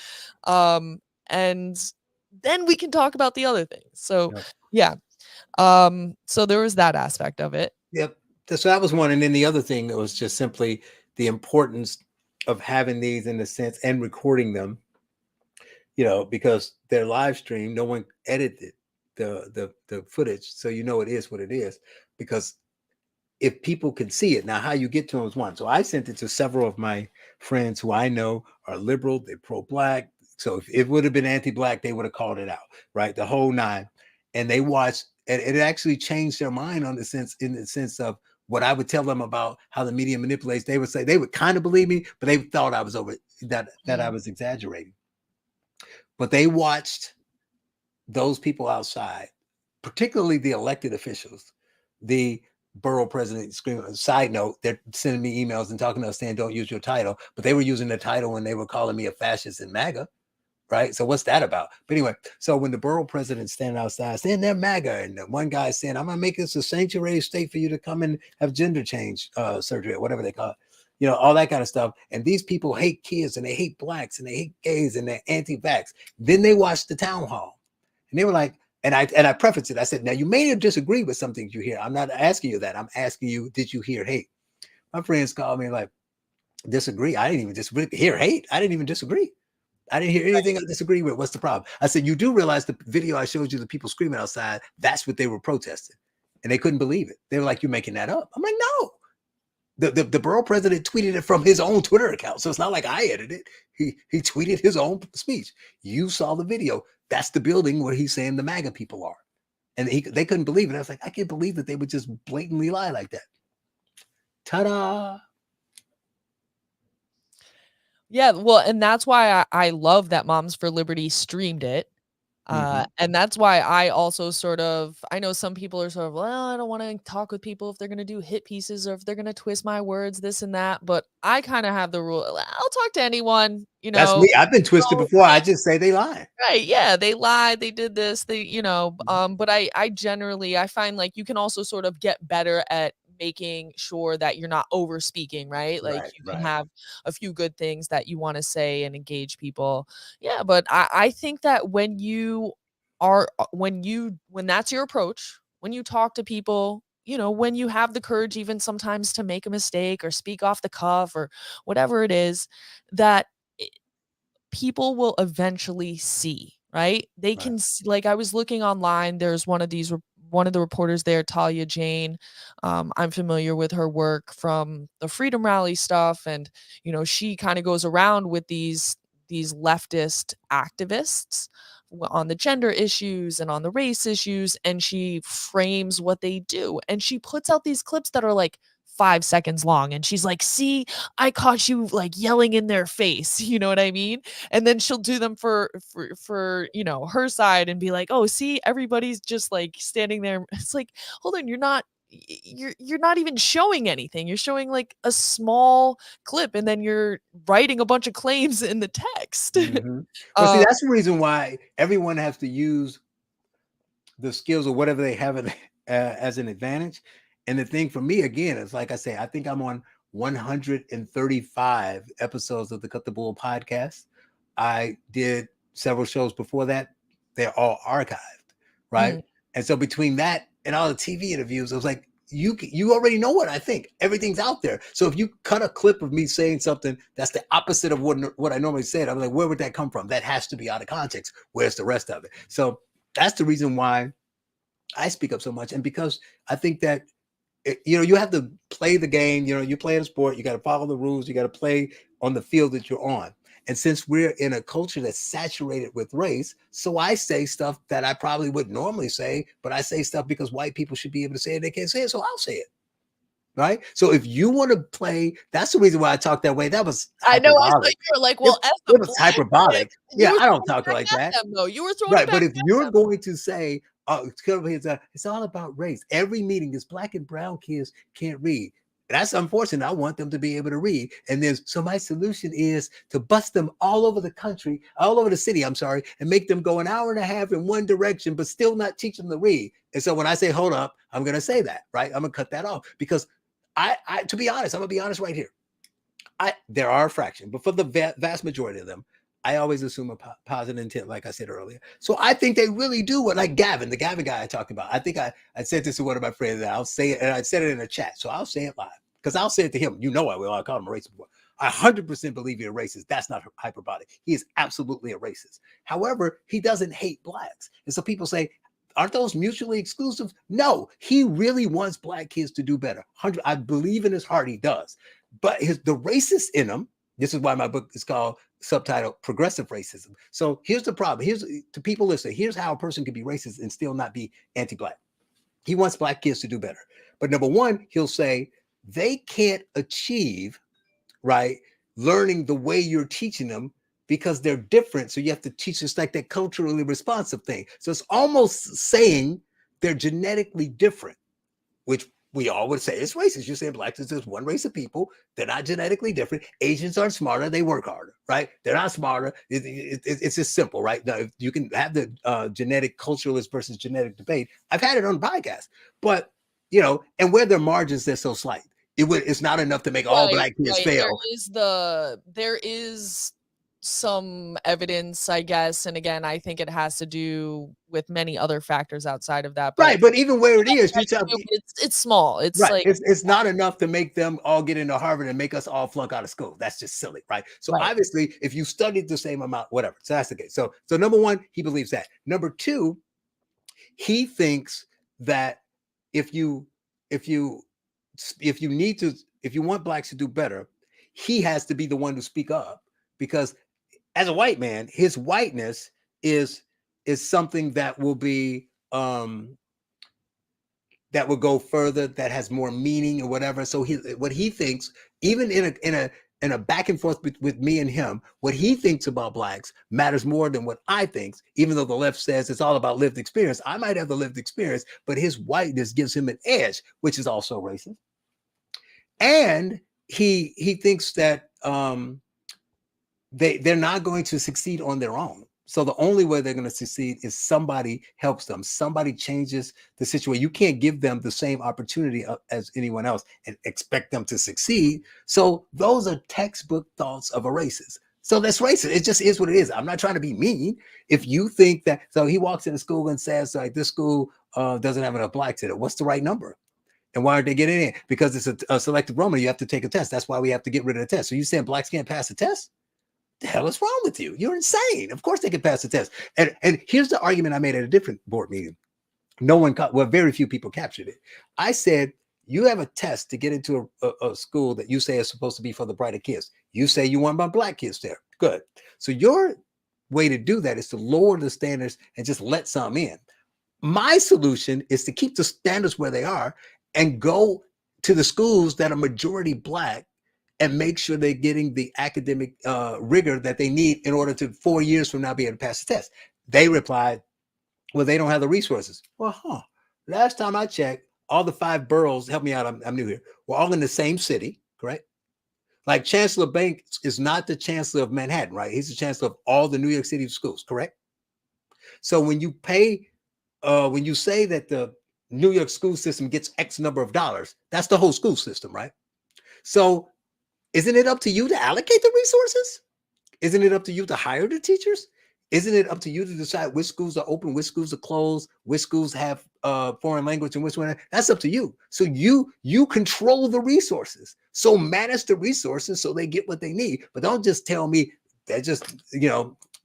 S1: and then we can talk about the other things. So
S2: Yep.
S1: yeah. So there was that aspect of it.
S2: Yep. So that was one. And then the other thing that was just simply the importance of having these in the sense and recording them, you know, because they're live streamed, no one edited the footage. So you know it is what it is. Because if people can see it, now how you get to them is one. So I sent it to several of my friends who I know are liberal, they're pro-black. So if it would have been anti-black, they would have called it out, right? The whole nine. And they watched, and it actually changed their mind on the sense, in the sense of what I would tell them about how the media manipulates. They would say they would kind of believe me, but they thought I was over that I was exaggerating. But they watched those people outside, particularly the elected officials, the borough president screaming. Side note, they're sending me emails and talking to us saying, don't use your title, but they were using the title when they were calling me a fascist and MAGA. Right. So what's that about? But anyway, so when the borough president's standing outside saying they're MAGA, and the one guy saying, I'm going to make this a sanctuary state for you to come and have gender change surgery or whatever they call it, you know, all that kind of stuff. And these people hate kids and they hate blacks and they hate gays and they're anti-vax. Then they watched the town hall and they were like, and I prefaced it. I said, now you may have disagreed with some things you hear. I'm not asking you that. I'm asking you, did you hear hate? My friends called me like, disagree. I didn't even disagree. Hear hate. I didn't even disagree. I didn't hear anything I disagree with. What's the problem? I said, you do realize the video I showed you, the people screaming outside, that's what they were protesting. And they couldn't believe it. They were like, you're making that up. I'm like, no. The borough president tweeted it from his own Twitter account. So it's not like I edited it. He tweeted his own speech. You saw the video. That's the building where he's saying the MAGA people are. And they couldn't believe it. I was like, I can't believe that they would just blatantly lie like that. Ta-da.
S1: Yeah, well, and that's why I love that Moms for Liberty streamed it. And that's why I also sort of, I know some people are sort of, well, I don't want to talk with people if they're going to do hit pieces or if they're going to twist my words, this and that. But I kind of have the rule. I'll talk to anyone, you know.
S2: That's me. I've been twisted before. I just say they lie.
S1: Right. Yeah. They lied. They did this. They, you know, but I generally, I find like you can also sort of get better at making sure that you're not over speaking, right? Like you can have a few good things that you want to say and engage people. Yeah. But I think that when you are, when that's your approach, when you talk to people, you know, when you have the courage, even sometimes to make a mistake or speak off the cuff or whatever it is, that people will eventually see, right? They can like I was looking online, there's one of the reporters there, Talia Jane. I'm familiar with her work from the Freedom Rally stuff, and you know, she kind of goes around with these leftist activists on the gender issues and on the race issues, and she frames what they do, and she puts out these clips that are like 5 seconds long, and she's like, see, I caught you like yelling in their face, you know what I mean? And then she'll do them for you know, her side and be like, oh, see, everybody's just like standing there. It's like, hold on, you're not even showing anything. You're showing like a small clip and then you're writing a bunch of claims in the text.
S2: Well, see, that's the reason why everyone has to use the skills or whatever they have as an advantage. And the thing for me, again, is like I say, I think I'm on 135 episodes of the Cut the Bull podcast. I did several shows before that. They're all archived, right? And so between that and all the TV interviews, I was like, you already know what I think. Everything's out there. So if you cut a clip of me saying something that's the opposite of what I normally said, I'm like, where would that come from? That has to be out of context. Where's the rest of it? So that's the reason why I speak up so much. And because I think that, you know, you have to play the game. You know, you play in a sport, you got to follow the rules. You got to play on the field that you're on. And since we're in a culture that's saturated with race, so I say stuff that I probably wouldn't normally say, but I say stuff because white people should be able to say it. They can't say it, so I'll say it. Right. So if you want to play, that's the reason why I talk that way. That was
S1: I know. I thought you were like, well,
S2: it was hyperbolic. Yeah, I don't talk like that.
S1: Though. You were throwing
S2: right. But if you're going to say, it's all about race. Every meeting is black and brown kids can't read. That's unfortunate. I want them to be able to read. And so my solution is to bust them all over the country, all over the city, I'm sorry, and make them go an hour and a half in one direction, but still not teach them to read. And so when I say, hold up, I'm going to say that, right? I'm going to cut that off because to be honest, I'm going to be honest right here. There are a fraction, but for the vast majority of them, I always assume a positive intent, like I said earlier. So I think they really do what, like Gavin, the Gavin guy I talked about. I think I said this to one of my friends, and I'll say it, and I said it in a chat, so I'll say it live because I'll say it to him. You know I will. I called him a racist before. I 100% believe you're a racist. That's not hyperbolic. He is absolutely a racist. However, he doesn't hate blacks. And so people say, aren't those mutually exclusive? No, he really wants black kids to do better. I believe in his heart he does. But the racist in him, this is why my book is called subtitled Progressive Racism. So here's the problem. To people listening, here's how a person can be racist and still not be anti-black. He wants black kids to do better. But number one, he'll say they can't achieve, right, learning the way you're teaching them because they're different. So you have to teach us like that culturally responsive thing. So it's almost saying they're genetically different, which we all would say it's racist. You're saying blacks is just one race of people. They're not genetically different. Asians aren't smarter. They work harder, right? They're not smarter. It's just simple, right? Now, you can have the genetic culturalist versus genetic debate. I've had it on the podcast, but, and where their margins, they're so slight. It's not enough to make all black kids fail.
S1: There is some evidence, I guess, and again, I think it has to do with many other factors outside of that.
S2: Right, but even where it is,
S1: it's small. It's
S2: right.
S1: like
S2: it's not enough to make them all get into Harvard and make us all flunk out of school. That's just silly, right? So obviously, if you studied the same amount, whatever. So that's the case. So number one, he believes that. Number two, he thinks that if you want blacks to do better, he has to be the one to speak up, because as a white man, his whiteness is something that will be that will go further, that has more meaning or whatever. So what he thinks, even in a back and forth with me and him, what he thinks about blacks matters more than what I think. Even though the left says it's all about lived experience, I might have the lived experience, but his whiteness gives him an edge, which is also racist. And he thinks that they're not going to succeed on their own. So the only way they're going to succeed is somebody helps them. Somebody changes the situation. You can't give them the same opportunity as anyone else and expect them to succeed. So those are textbook thoughts of a racist. So that's racist. It just is what it is. I'm not trying to be mean. If you think that, so he walks into school and says, like, this school doesn't have enough blacks in it. What's the right number? And why aren't they getting in? Because it's a selective enrollment. You have to take a test. That's why we have to get rid of the test. So you saying blacks can't pass the test? The hell is wrong with you? You're insane. Of course they can pass the test. And here's the argument I made at a different board meeting. Very few people captured it. I said, you have a test to get into a school that you say is supposed to be for the brighter kids. You say you want my black kids there. Good. So your way to do that is to lower the standards and just let some in. My solution is to keep the standards where they are and go to the schools that are majority black and make sure they're getting the academic rigor that they need in order to 4 years from now be able to pass the test. They replied, well, they don't have the resources. Well, last time I checked, all the 5 boroughs, help me out, I'm new here, we're all in the same city, correct? Like Chancellor Banks is not the chancellor of Manhattan, right? He's the chancellor of all the New York City schools, correct? So when you pay, when you say that the New York school system gets X number of dollars, that's the whole school system, right? So isn't it up to you to allocate the resources? Isn't it up to you to hire the teachers? Isn't it up to you to decide which schools are open, which schools are closed, which schools have foreign language and which one? That's up to you. So you control the resources. So manage the resources so they get what they need. But don't just tell me they just,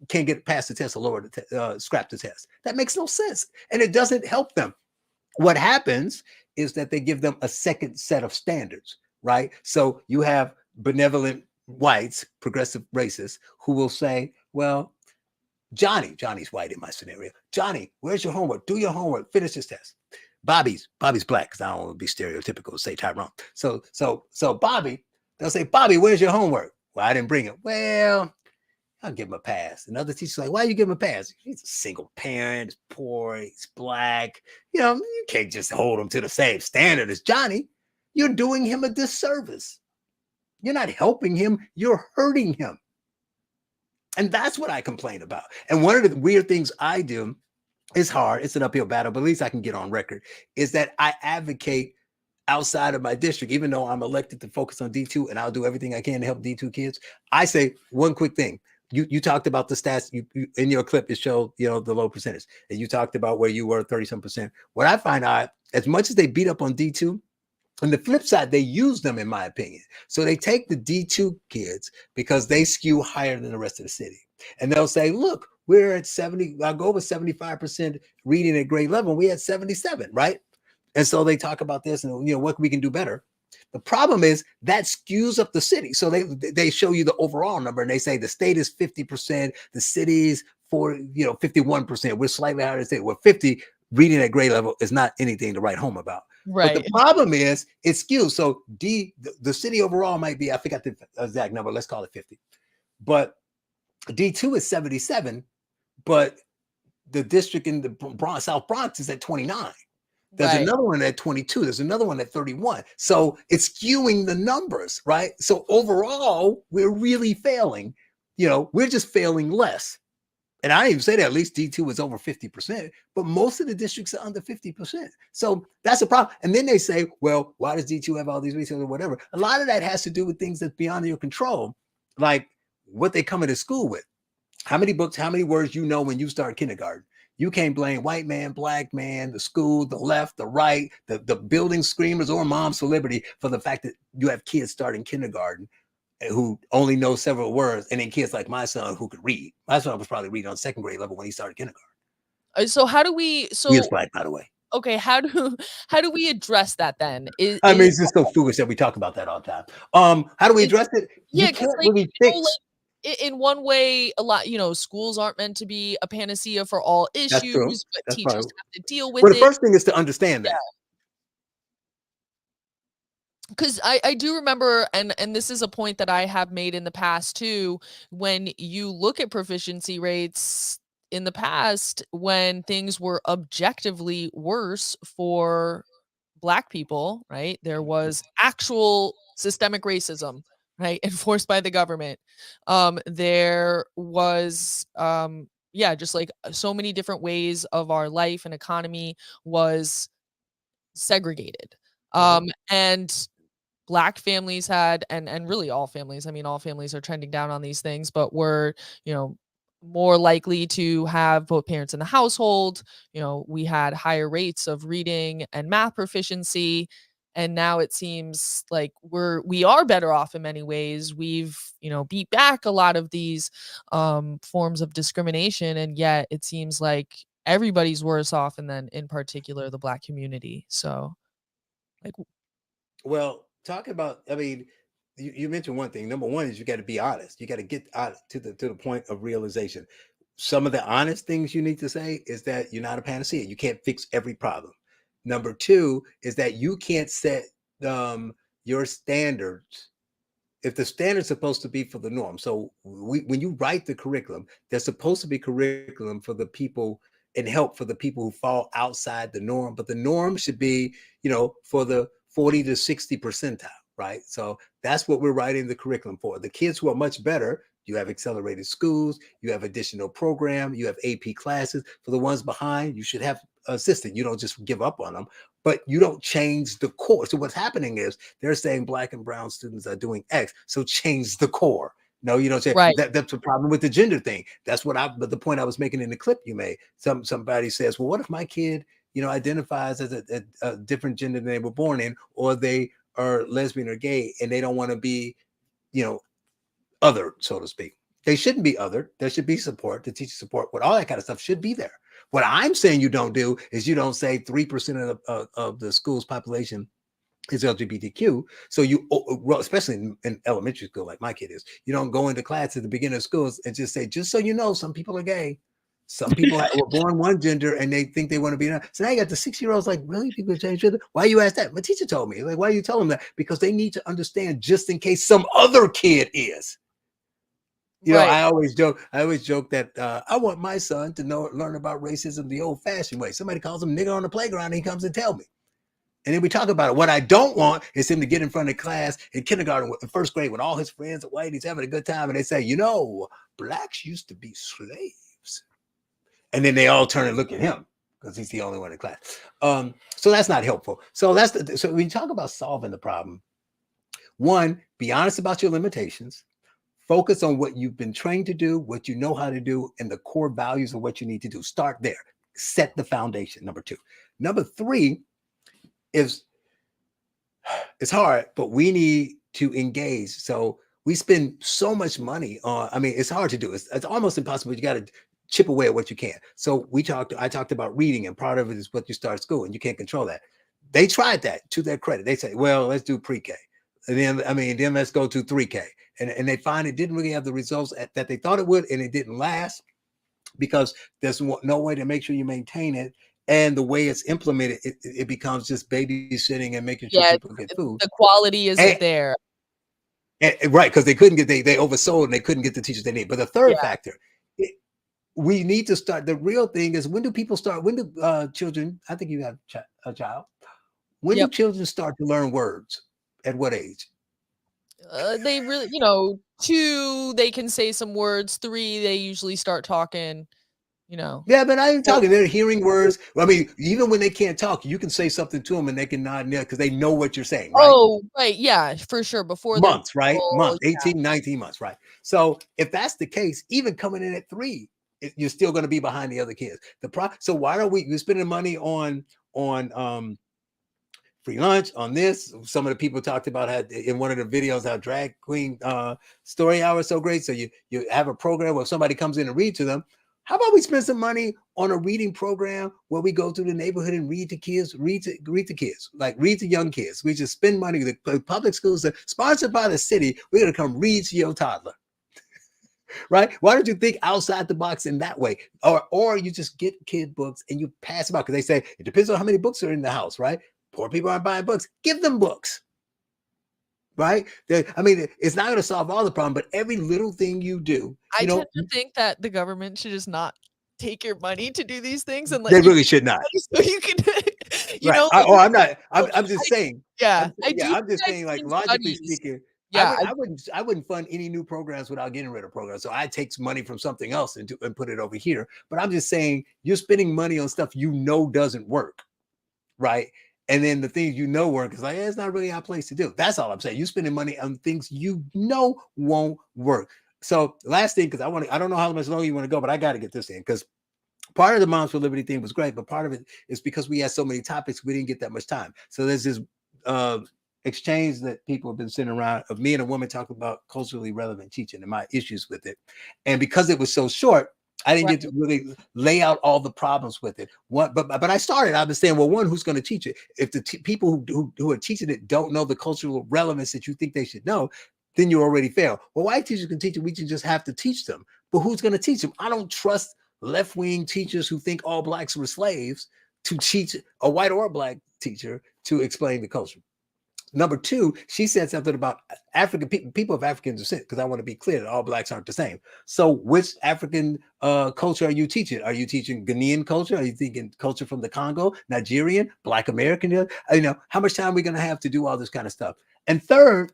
S2: can't get past the test or lower the scrap the test. That makes no sense. And it doesn't help them. What happens is that they give them a second set of standards, right? So you have benevolent whites, progressive racists, who will say, well, Johnny's white in my scenario. Johnny, where's your homework? Do your homework, finish this test. Bobby's black, because I don't want to be stereotypical, say Tyrone. So Bobby, they'll say, Bobby, where's your homework? Well, I didn't bring it. Well, I'll give him a pass. Another teacher's like, why you give him a pass? He's a single parent, he's poor, he's black. You can't just hold him to the same standard as Johnny. you're doing him a disservice. You're not helping him, you're hurting him. And that's what I complain about. And one of the weird things I do, it's hard, it's an uphill battle, but at least I can get on record, is that I advocate outside of my district, even though I'm elected to focus on D2 and I'll do everything I can to help D2 kids. I say one quick thing. You talked about the stats you in your clip, it showed, the low percentage, and you talked about where you were 30-some%. What I find out, as much as they beat up on D2, on the flip side, they use them, in my opinion. So they take the D2 kids because they skew higher than the rest of the city. And they'll say, look, we're at 70, I'll go with 75% reading at grade level. We had 77, right? And so they talk about this and, what we can do better. The problem is that skews up the city. So they show you the overall number and they say the state is 50%, the city's 51%. We're slightly higher than the state. We're 50. Reading at grade level is not anything to write home about.
S1: Right.
S2: But the problem is it skews. So the city overall might be, I forgot the exact number, let's call it 50. But D2 is 77, but the district in the South Bronx is at 29. There's another one at 22. There's another one at 31. So it's skewing the numbers, right? So overall, we're really failing. We're just failing less. And I even say that at least D2 is over 50%, but most of the districts are under 50%. So that's a problem. And then they say, well, why does D2 have all these resources or whatever? A lot of that has to do with things that's beyond your control, like what they come into school with. How many books, how many words when you start kindergarten? You can't blame white man, black man, the school, the left, the right, the building screamers or Moms for Liberty for the fact that you have kids starting kindergarten who only know several words, and then kids like my son who could read. My son was probably reading on second grade level when he started kindergarten.
S1: So how do we? So
S2: he is black, by the way.
S1: Okay, how do we address that then?
S2: It's just so foolish that we talk about that all the time. How do we address it?
S1: Yeah,
S2: you can't really fix.
S1: In one way, a lot, schools aren't meant to be a panacea for all issues, but
S2: That's
S1: teachers
S2: right.
S1: have to deal with
S2: Well,
S1: it.
S2: the first thing is to understand that.
S1: Because I do remember, and this is a point that I have made in the past too, when you look at proficiency rates in the past, when things were objectively worse for Black people, right? There was actual systemic racism, right? Enforced by the government. There was, just like so many different ways of our life and economy was segregated. And Black families had, and really all families, I mean, all families are trending down on these things, but were, more likely to have both parents in the household. We had higher rates of reading and math proficiency. And now it seems like we are better off in many ways. We've, beat back a lot of these forms of discrimination. And yet it seems like everybody's worse off, and then in particular, the Black community. So
S2: well, talk about, you mentioned one thing. Number one is you got to be honest. You got to get out to the point of realization. Some of the honest things you need to say is that you're not a panacea. You can't fix every problem. Number two is that you can't set your standards if the standard's supposed to be for the norm. So when you write the curriculum, there's supposed to be curriculum for the people and help for the people who fall outside the norm. But the norm should be, for the 40 to 60 percentile. Right. So that's what we're writing the curriculum for. The kids who are much better, you have accelerated schools, you have additional program, you have AP classes. For the ones behind, you should have assistant. You don't just give up on them, but you don't change the core. So what's happening is they're saying Black and brown students are doing X. So change the core. No, you don't say
S1: right.
S2: That's a problem with the gender thing. That's but the point I was making in the clip you made. Somebody says, well, what if my kid, identifies as a different gender than they were born in, or they are lesbian or gay, and they don't want to be, othered, so to speak. They shouldn't be othered. There should be support, the teacher support, all that kind of stuff should be there. What I'm saying you don't do is you don't say 3% of the school's population is LGBTQ. So especially in elementary school, like my kid is, you don't go into class at the beginning of schools and just say, just so you know, some people are gay. Some people were born one gender and they think they want to be another. So now you got the 6-year-olds like, really? People change gender? Why you ask that? My teacher told me. Like, why you tell them that? Because they need to understand just in case some other kid is. I always joke that I want my son to learn about racism the old-fashioned way. Somebody calls him nigger on the playground and he comes and tell me. And then we talk about it. What I don't want is him to get in front of class in kindergarten, in first grade, when all his friends are white, he's having a good time, and they say, blacks used to be slaves. And then they all turn and look at him because he's the only one in class. So that's not helpful. So so when you talk about solving the problem, one, be honest about your limitations. Focus on what you've been trained to do, what you know how to do, and the core values of what you need to do. Start there. Set the foundation, number 2. Number 3 is, it's hard, but we need to engage. So we spend so much money on, it's hard to do. It's almost impossible. You got to chip away at what you can. So I talked about reading, and part of it is what you start school, and you can't control that. They tried that, to their credit. They say, well, let's do pre-K. And then let's go to 3K. And they find it didn't really have the results that they thought it would, and it didn't last because there's no way to make sure you maintain it. And the way it's implemented, it becomes just babysitting and making sure people get food.
S1: The quality isn't there.
S2: Right, because they couldn't get, they oversold and they couldn't get the teachers they need. But the third factor, we need to start, the real thing is, when do people start, when do children, I think you have a child, when do children start to learn words? At what age?
S1: They really, 2, they can say some words. 3, they usually start talking,
S2: Yeah, but I ain't talking. They're hearing words. Even when they can't talk, you can say something to them and they can nod and because they know what you're saying, right?
S1: Oh, right. Yeah, for sure. Before
S2: months, right? Months, 18, 19 months, right? So if that's the case, even coming in at 3, you're still going to be behind the other kids. So why are we're spending money on free lunch, on this? Some of the people talked about how in one of the videos how drag queen story hour is so great. So you have a program where somebody comes in and read to them. How about we spend some money on a reading program where we go through the neighborhood and read to kids, read to kids, like read to young kids. We just spend money. The public schools are sponsored by the city. We're going to come read to your toddler. Right? Why don't you think outside the box in that way? Or you just get kid books and you pass them out, because they say it depends on how many books are in the house, right? Poor people aren't buying books. Give them books. Right? It's not going to solve all the problem, but every little thing you do.
S1: I tend to think that the government should just not take your money to do these things, and
S2: they really should not.
S1: So you can,
S2: right. I'm not. I'm just saying.
S1: Yeah,
S2: I'm just saying, like, logically speaking.
S1: Yeah,
S2: I wouldn't fund any new programs without getting rid of programs. So I take money from something else and put it over here. But I'm just saying, you're spending money on stuff doesn't work, right? And then the things work is like, it's not really our place to do. That's all I'm saying. You're spending money on things won't work. So last thing, because I don't know how much longer you want to go, but I got to get this in, because part of the Moms for Liberty thing was great, but part of it is because we had so many topics, we didn't get that much time. So there's this exchange that people have been sending around of me and a woman talking about culturally relevant teaching and my issues with it. And because it was so short, I didn't get to really lay out all the problems with it. But I started. I was saying, well, one, who's going to teach it? If the people who are teaching it don't know the cultural relevance that you think they should know, then you already fail. Well, white teachers can teach it. We just have to teach them. But who's going to teach them? I don't trust left-wing teachers who think all blacks were slaves to teach a white or black teacher to explain the culture. Number 2, she said something about African people of African descent, because I want to be clear that all blacks aren't the same. So which African culture are you teaching? Are you teaching Ghanaian culture? Are you thinking culture from the Congo, Nigerian, Black American? How much time are we going to have to do all this kind of stuff? And third,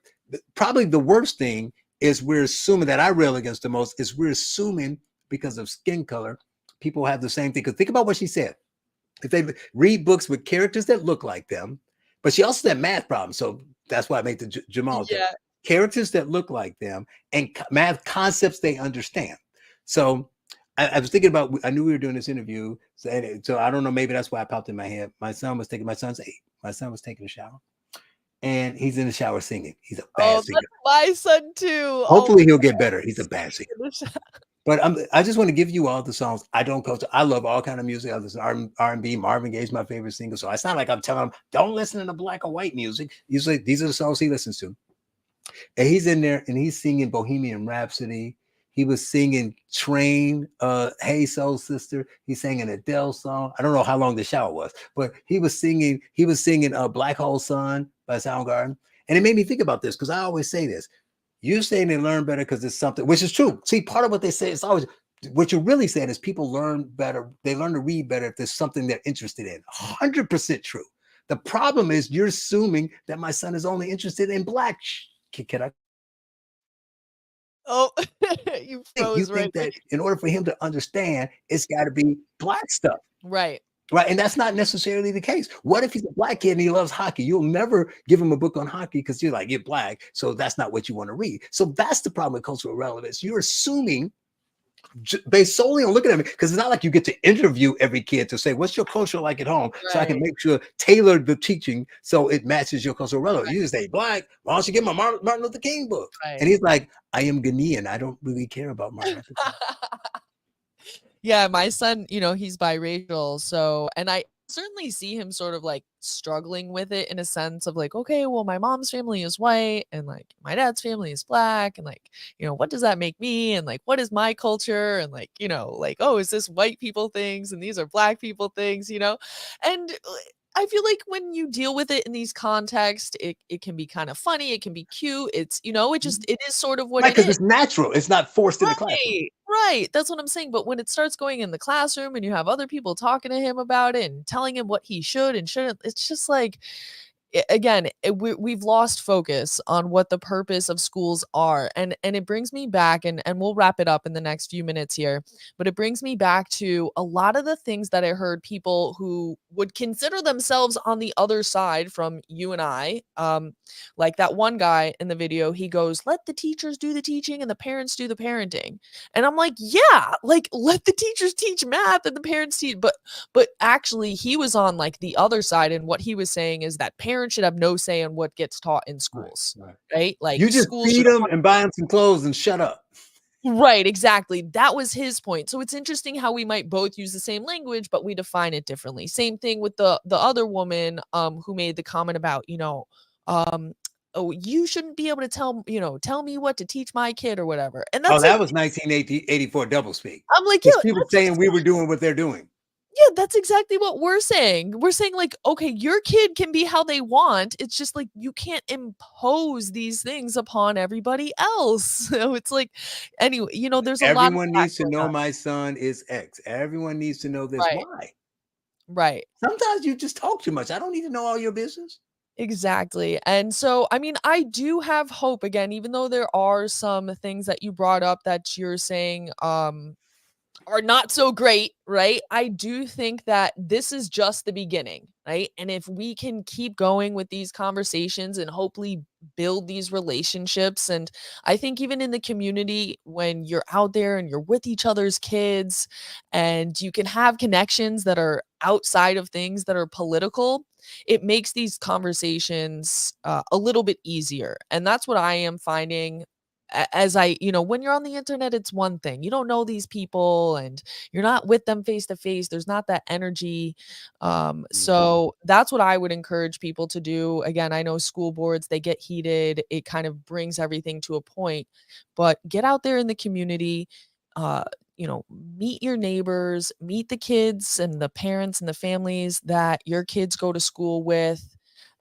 S2: probably the worst thing is we're assuming, that I rail against the most, is we're assuming because of skin color, people have the same thing. Because think about what she said. If they read books with characters that look like them, but she also said math problems. So that's why I made the Jamal thing. Characters that look like them and math concepts they understand. So I was thinking about, I knew we were doing this interview. So I don't know, maybe that's why I popped in my head. My son's 8. My son was taking a shower. And he's in the shower singing. He's a bad singer.
S1: That's my son too.
S2: Hopefully he'll get better. He's a bad singer. But I just want to give you all the songs. I don't coach. I love all kind of music. I listen to R&B. Marvin Gaye's my favorite singer. So it's not like I'm telling him, don't listen to black or white music. Usually these are the songs he listens to. And he's in there and he's singing Bohemian Rhapsody. He was singing Train, Hey Soul Sister. He sang an Adele song. I don't know how long the shower was, but he was singing Black Hole Sun by Soundgarden. And it made me think about this, because I always say this. You're saying they learn better because it's something, which is true. See, part of what they say is always, what you're really saying is people learn better. They learn to read better if there's something they're interested in. 100% true. The problem is you're assuming that my son is only interested in black. Can I?
S1: Oh, you
S2: You
S1: froze
S2: think
S1: right when
S2: that in order for him to understand, it's got to be black stuff.
S1: right.
S2: Right. And that's not necessarily the case. What if he's a black kid and he loves hockey? You'll never give him a book on hockey because you're like, you're black. So that's not what you want to read. So that's the problem with cultural relevance. You're assuming based solely on looking at me, because it's not like you get to interview every kid to say, what's your culture like at home? So I can
S1: Right.
S2: make sure tailor the teaching so it matches your cultural relevance. You just say black, why don't you get my Martin Luther King book?
S1: Right.
S2: And he's like, I am Ghanaian. I don't really care about Martin Luther King.
S1: Yeah, my son, he's biracial, so and I certainly see him sort of, like, struggling with it in a sense of, like, "Okay, well, my mom's family is white, and, like, my dad's family is black, and, like, what does that make me? And, like, what is my culture? And, like, like, oh, is this white people things, and these are black people things?" And, I feel like when you deal with it in these contexts, it can be kind of funny, it can be cute, it is sort of what
S2: Right,
S1: it
S2: because
S1: is.
S2: it's natural. It's not forced in the classroom.
S1: Right, right, that's what I'm saying, but when it starts going in the classroom and you have other people talking to him about it and telling him what he should and shouldn't, it's just like, again, we've lost focus on what the purpose of schools are, and it brings me back, and we'll wrap it up in the next few minutes here, but it brings me back to a lot of the things that I heard people who would consider themselves on the other side from you and I, like that one guy in the video, he goes, "Let the teachers do the teaching and the parents do the parenting," and I'm like, "Yeah, like let the teachers teach math and the parents teach," but actually he was on like the other side, and what he was saying is that parents should have no say in what gets taught in schools, right? Like
S2: You just
S1: schools
S2: feed
S1: should
S2: them and buy them some clothes and shut up.
S1: right, exactly. That was his point. So it's interesting how we might both use the same language, but we define it differently. Same thing with the other woman who made the comment about, um oh, you shouldn't be able to tell me what to teach my kid or whatever. And
S2: Oh,
S1: that's
S2: that
S1: like
S2: was 1984 doublespeak.
S1: I'm like,
S2: Because
S1: yeah,
S2: people saying we were doing what they're doing.
S1: yeah, that's exactly what we're saying. We're saying like, okay, your kid can be how they want. It's just like you can't impose these things upon everybody else. So it's like, anyway, there's a lot of
S2: Everyone
S1: that
S2: needs to
S1: going
S2: know
S1: on.
S2: my son is X. Everyone needs to know this.
S1: Right,
S2: Why?
S1: right.
S2: Sometimes you just talk too much. I don't need to know all your business.
S1: Exactly. And so, I mean, I do have hope again, even though there are some things that you brought up that you're saying, are not so great, right? I do think that this is just the beginning, right? And if we can keep going with these conversations and hopefully build these relationships, and I think even in the community, when you're out there and you're with each other's kids and you can have connections that are outside of things that are political, it makes these conversations a little bit easier. And that's what I am finding as when you're on the internet, it's one thing. You don't know these people and you're not with them face to face. There's not that energy. So that's what I would encourage people to do. Again, I know school boards, they get heated. It kind of brings everything to a point, but get out there in the community. Uh, meet your neighbors, meet the kids and the parents and the families that your kids go to school with,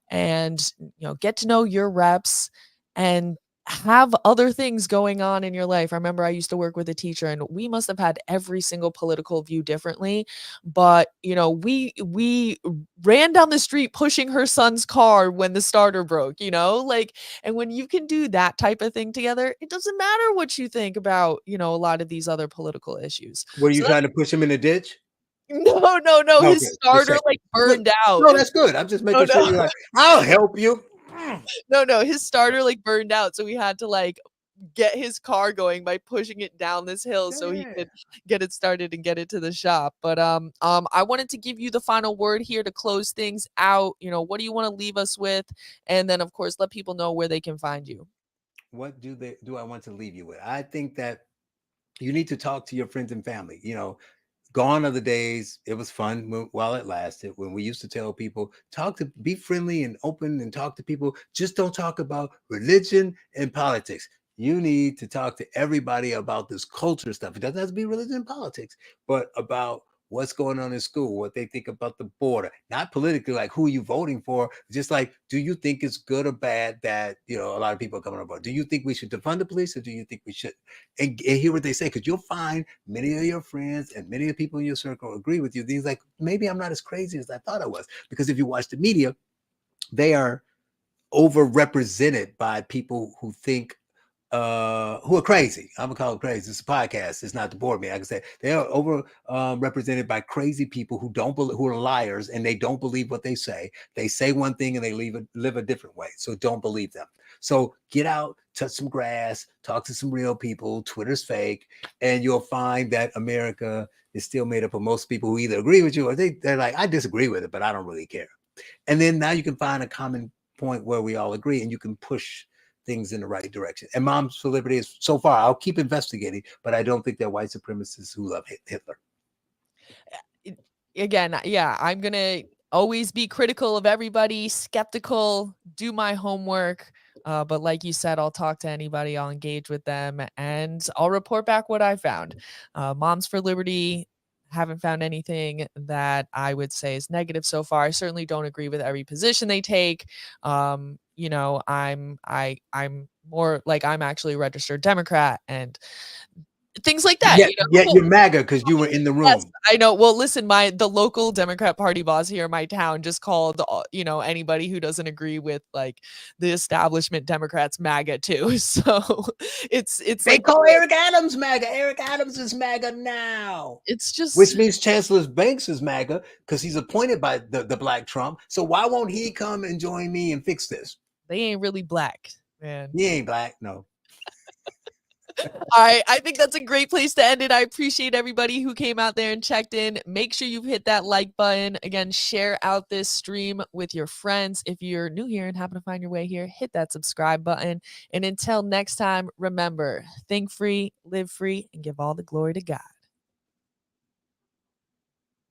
S1: and get to know your reps and have other things going on in your life. I remember I used to work with a teacher and we must have had every single political view differently, but we ran down the street pushing her son's car when the starter broke, like, and when you can do that type of thing together, it doesn't matter what you think about, a lot of these other political issues.
S2: Were you
S1: So
S2: trying to push him in a ditch?
S1: no, no, no,
S2: Okay,
S1: his
S2: just
S1: starter,
S2: checking.
S1: like,
S2: Good.
S1: burned out.
S2: No, that's good. I'm just
S1: No,
S2: making sure
S1: no.
S2: you're like, I'll help you.
S1: No, no, his starter, like, burned out, so we had to, like, get his car going by pushing it down this hill so he
S2: Yeah.
S1: could get it started and get it to the shop. But, I wanted to give you the final word here to close things out. What do you wanna leave us with? And then, of course, let people know where they can find you.
S2: What do I want to leave you with? I think that you need to talk to your friends and family. Gone are the days, it was fun while it lasted, when we used to tell people, be friendly and open and talk to people. Just don't talk about religion and politics. You need to talk to everybody about this culture stuff. It doesn't have to be religion and politics, but about what's going on in school, what they think about the border, not politically, like who are you voting for, just like, do you think it's good or bad that, you know, a lot of people are coming on board? Do you think we should defund the police or do you think we should? And hear what they say, because you'll find many of your friends and many of the people in your circle agree with you. These like, maybe I'm not as crazy as I thought I was, because if you watch the media, they are overrepresented by people who think who are crazy. I'm gonna call them crazy. It's a podcast. It's not the board meeting. Like I said, they are over represented by crazy people who don't believe, who are liars, and they don't believe what they say. They say one thing and they live a different way. So don't believe them. So get out, touch some grass, talk to some real people. Twitter's fake, and you'll find that America is still made up of most people who either agree with you or they're like, I disagree with it, but I don't really care. And then now you can find a common point where we all agree, and you can push things in the right direction. And Moms for Liberty is, so far, I'll keep investigating, but I don't think they're white supremacists who love Hitler.
S1: Again, yeah, I'm going to always be critical of everybody, skeptical, do my homework. But like you said, I'll talk to anybody, I'll engage with them, and I'll report back what I found. Moms for Liberty, haven't found anything that I would say is negative so far. I certainly don't agree with every position they take. You know, I'm more like, I'm actually a registered Democrat and things like that.
S2: Yeah,
S1: You know?
S2: yeah, you're MAGA because you were in the room.
S1: Yes, I know. Well, listen, the local Democrat Party boss here in my town just called, you know, anybody who doesn't agree with like the establishment Democrats MAGA too. So it's
S2: They
S1: like,
S2: call Eric Adams MAGA. Eric Adams is MAGA now.
S1: It's just,
S2: which means Chancellor Banks is MAGA because he's appointed by the Black Trump. So why won't he come and join me and fix this?
S1: They ain't really black, man.
S2: He ain't black, no.
S1: All right, I think that's a great place to end it. I appreciate everybody who came out there and checked in. Make sure you've hit that like button. Again, share out this stream with your friends. If you're new here and happen to find your way here, hit that subscribe button. And until next time, remember, think free, live free, and give all the glory to God.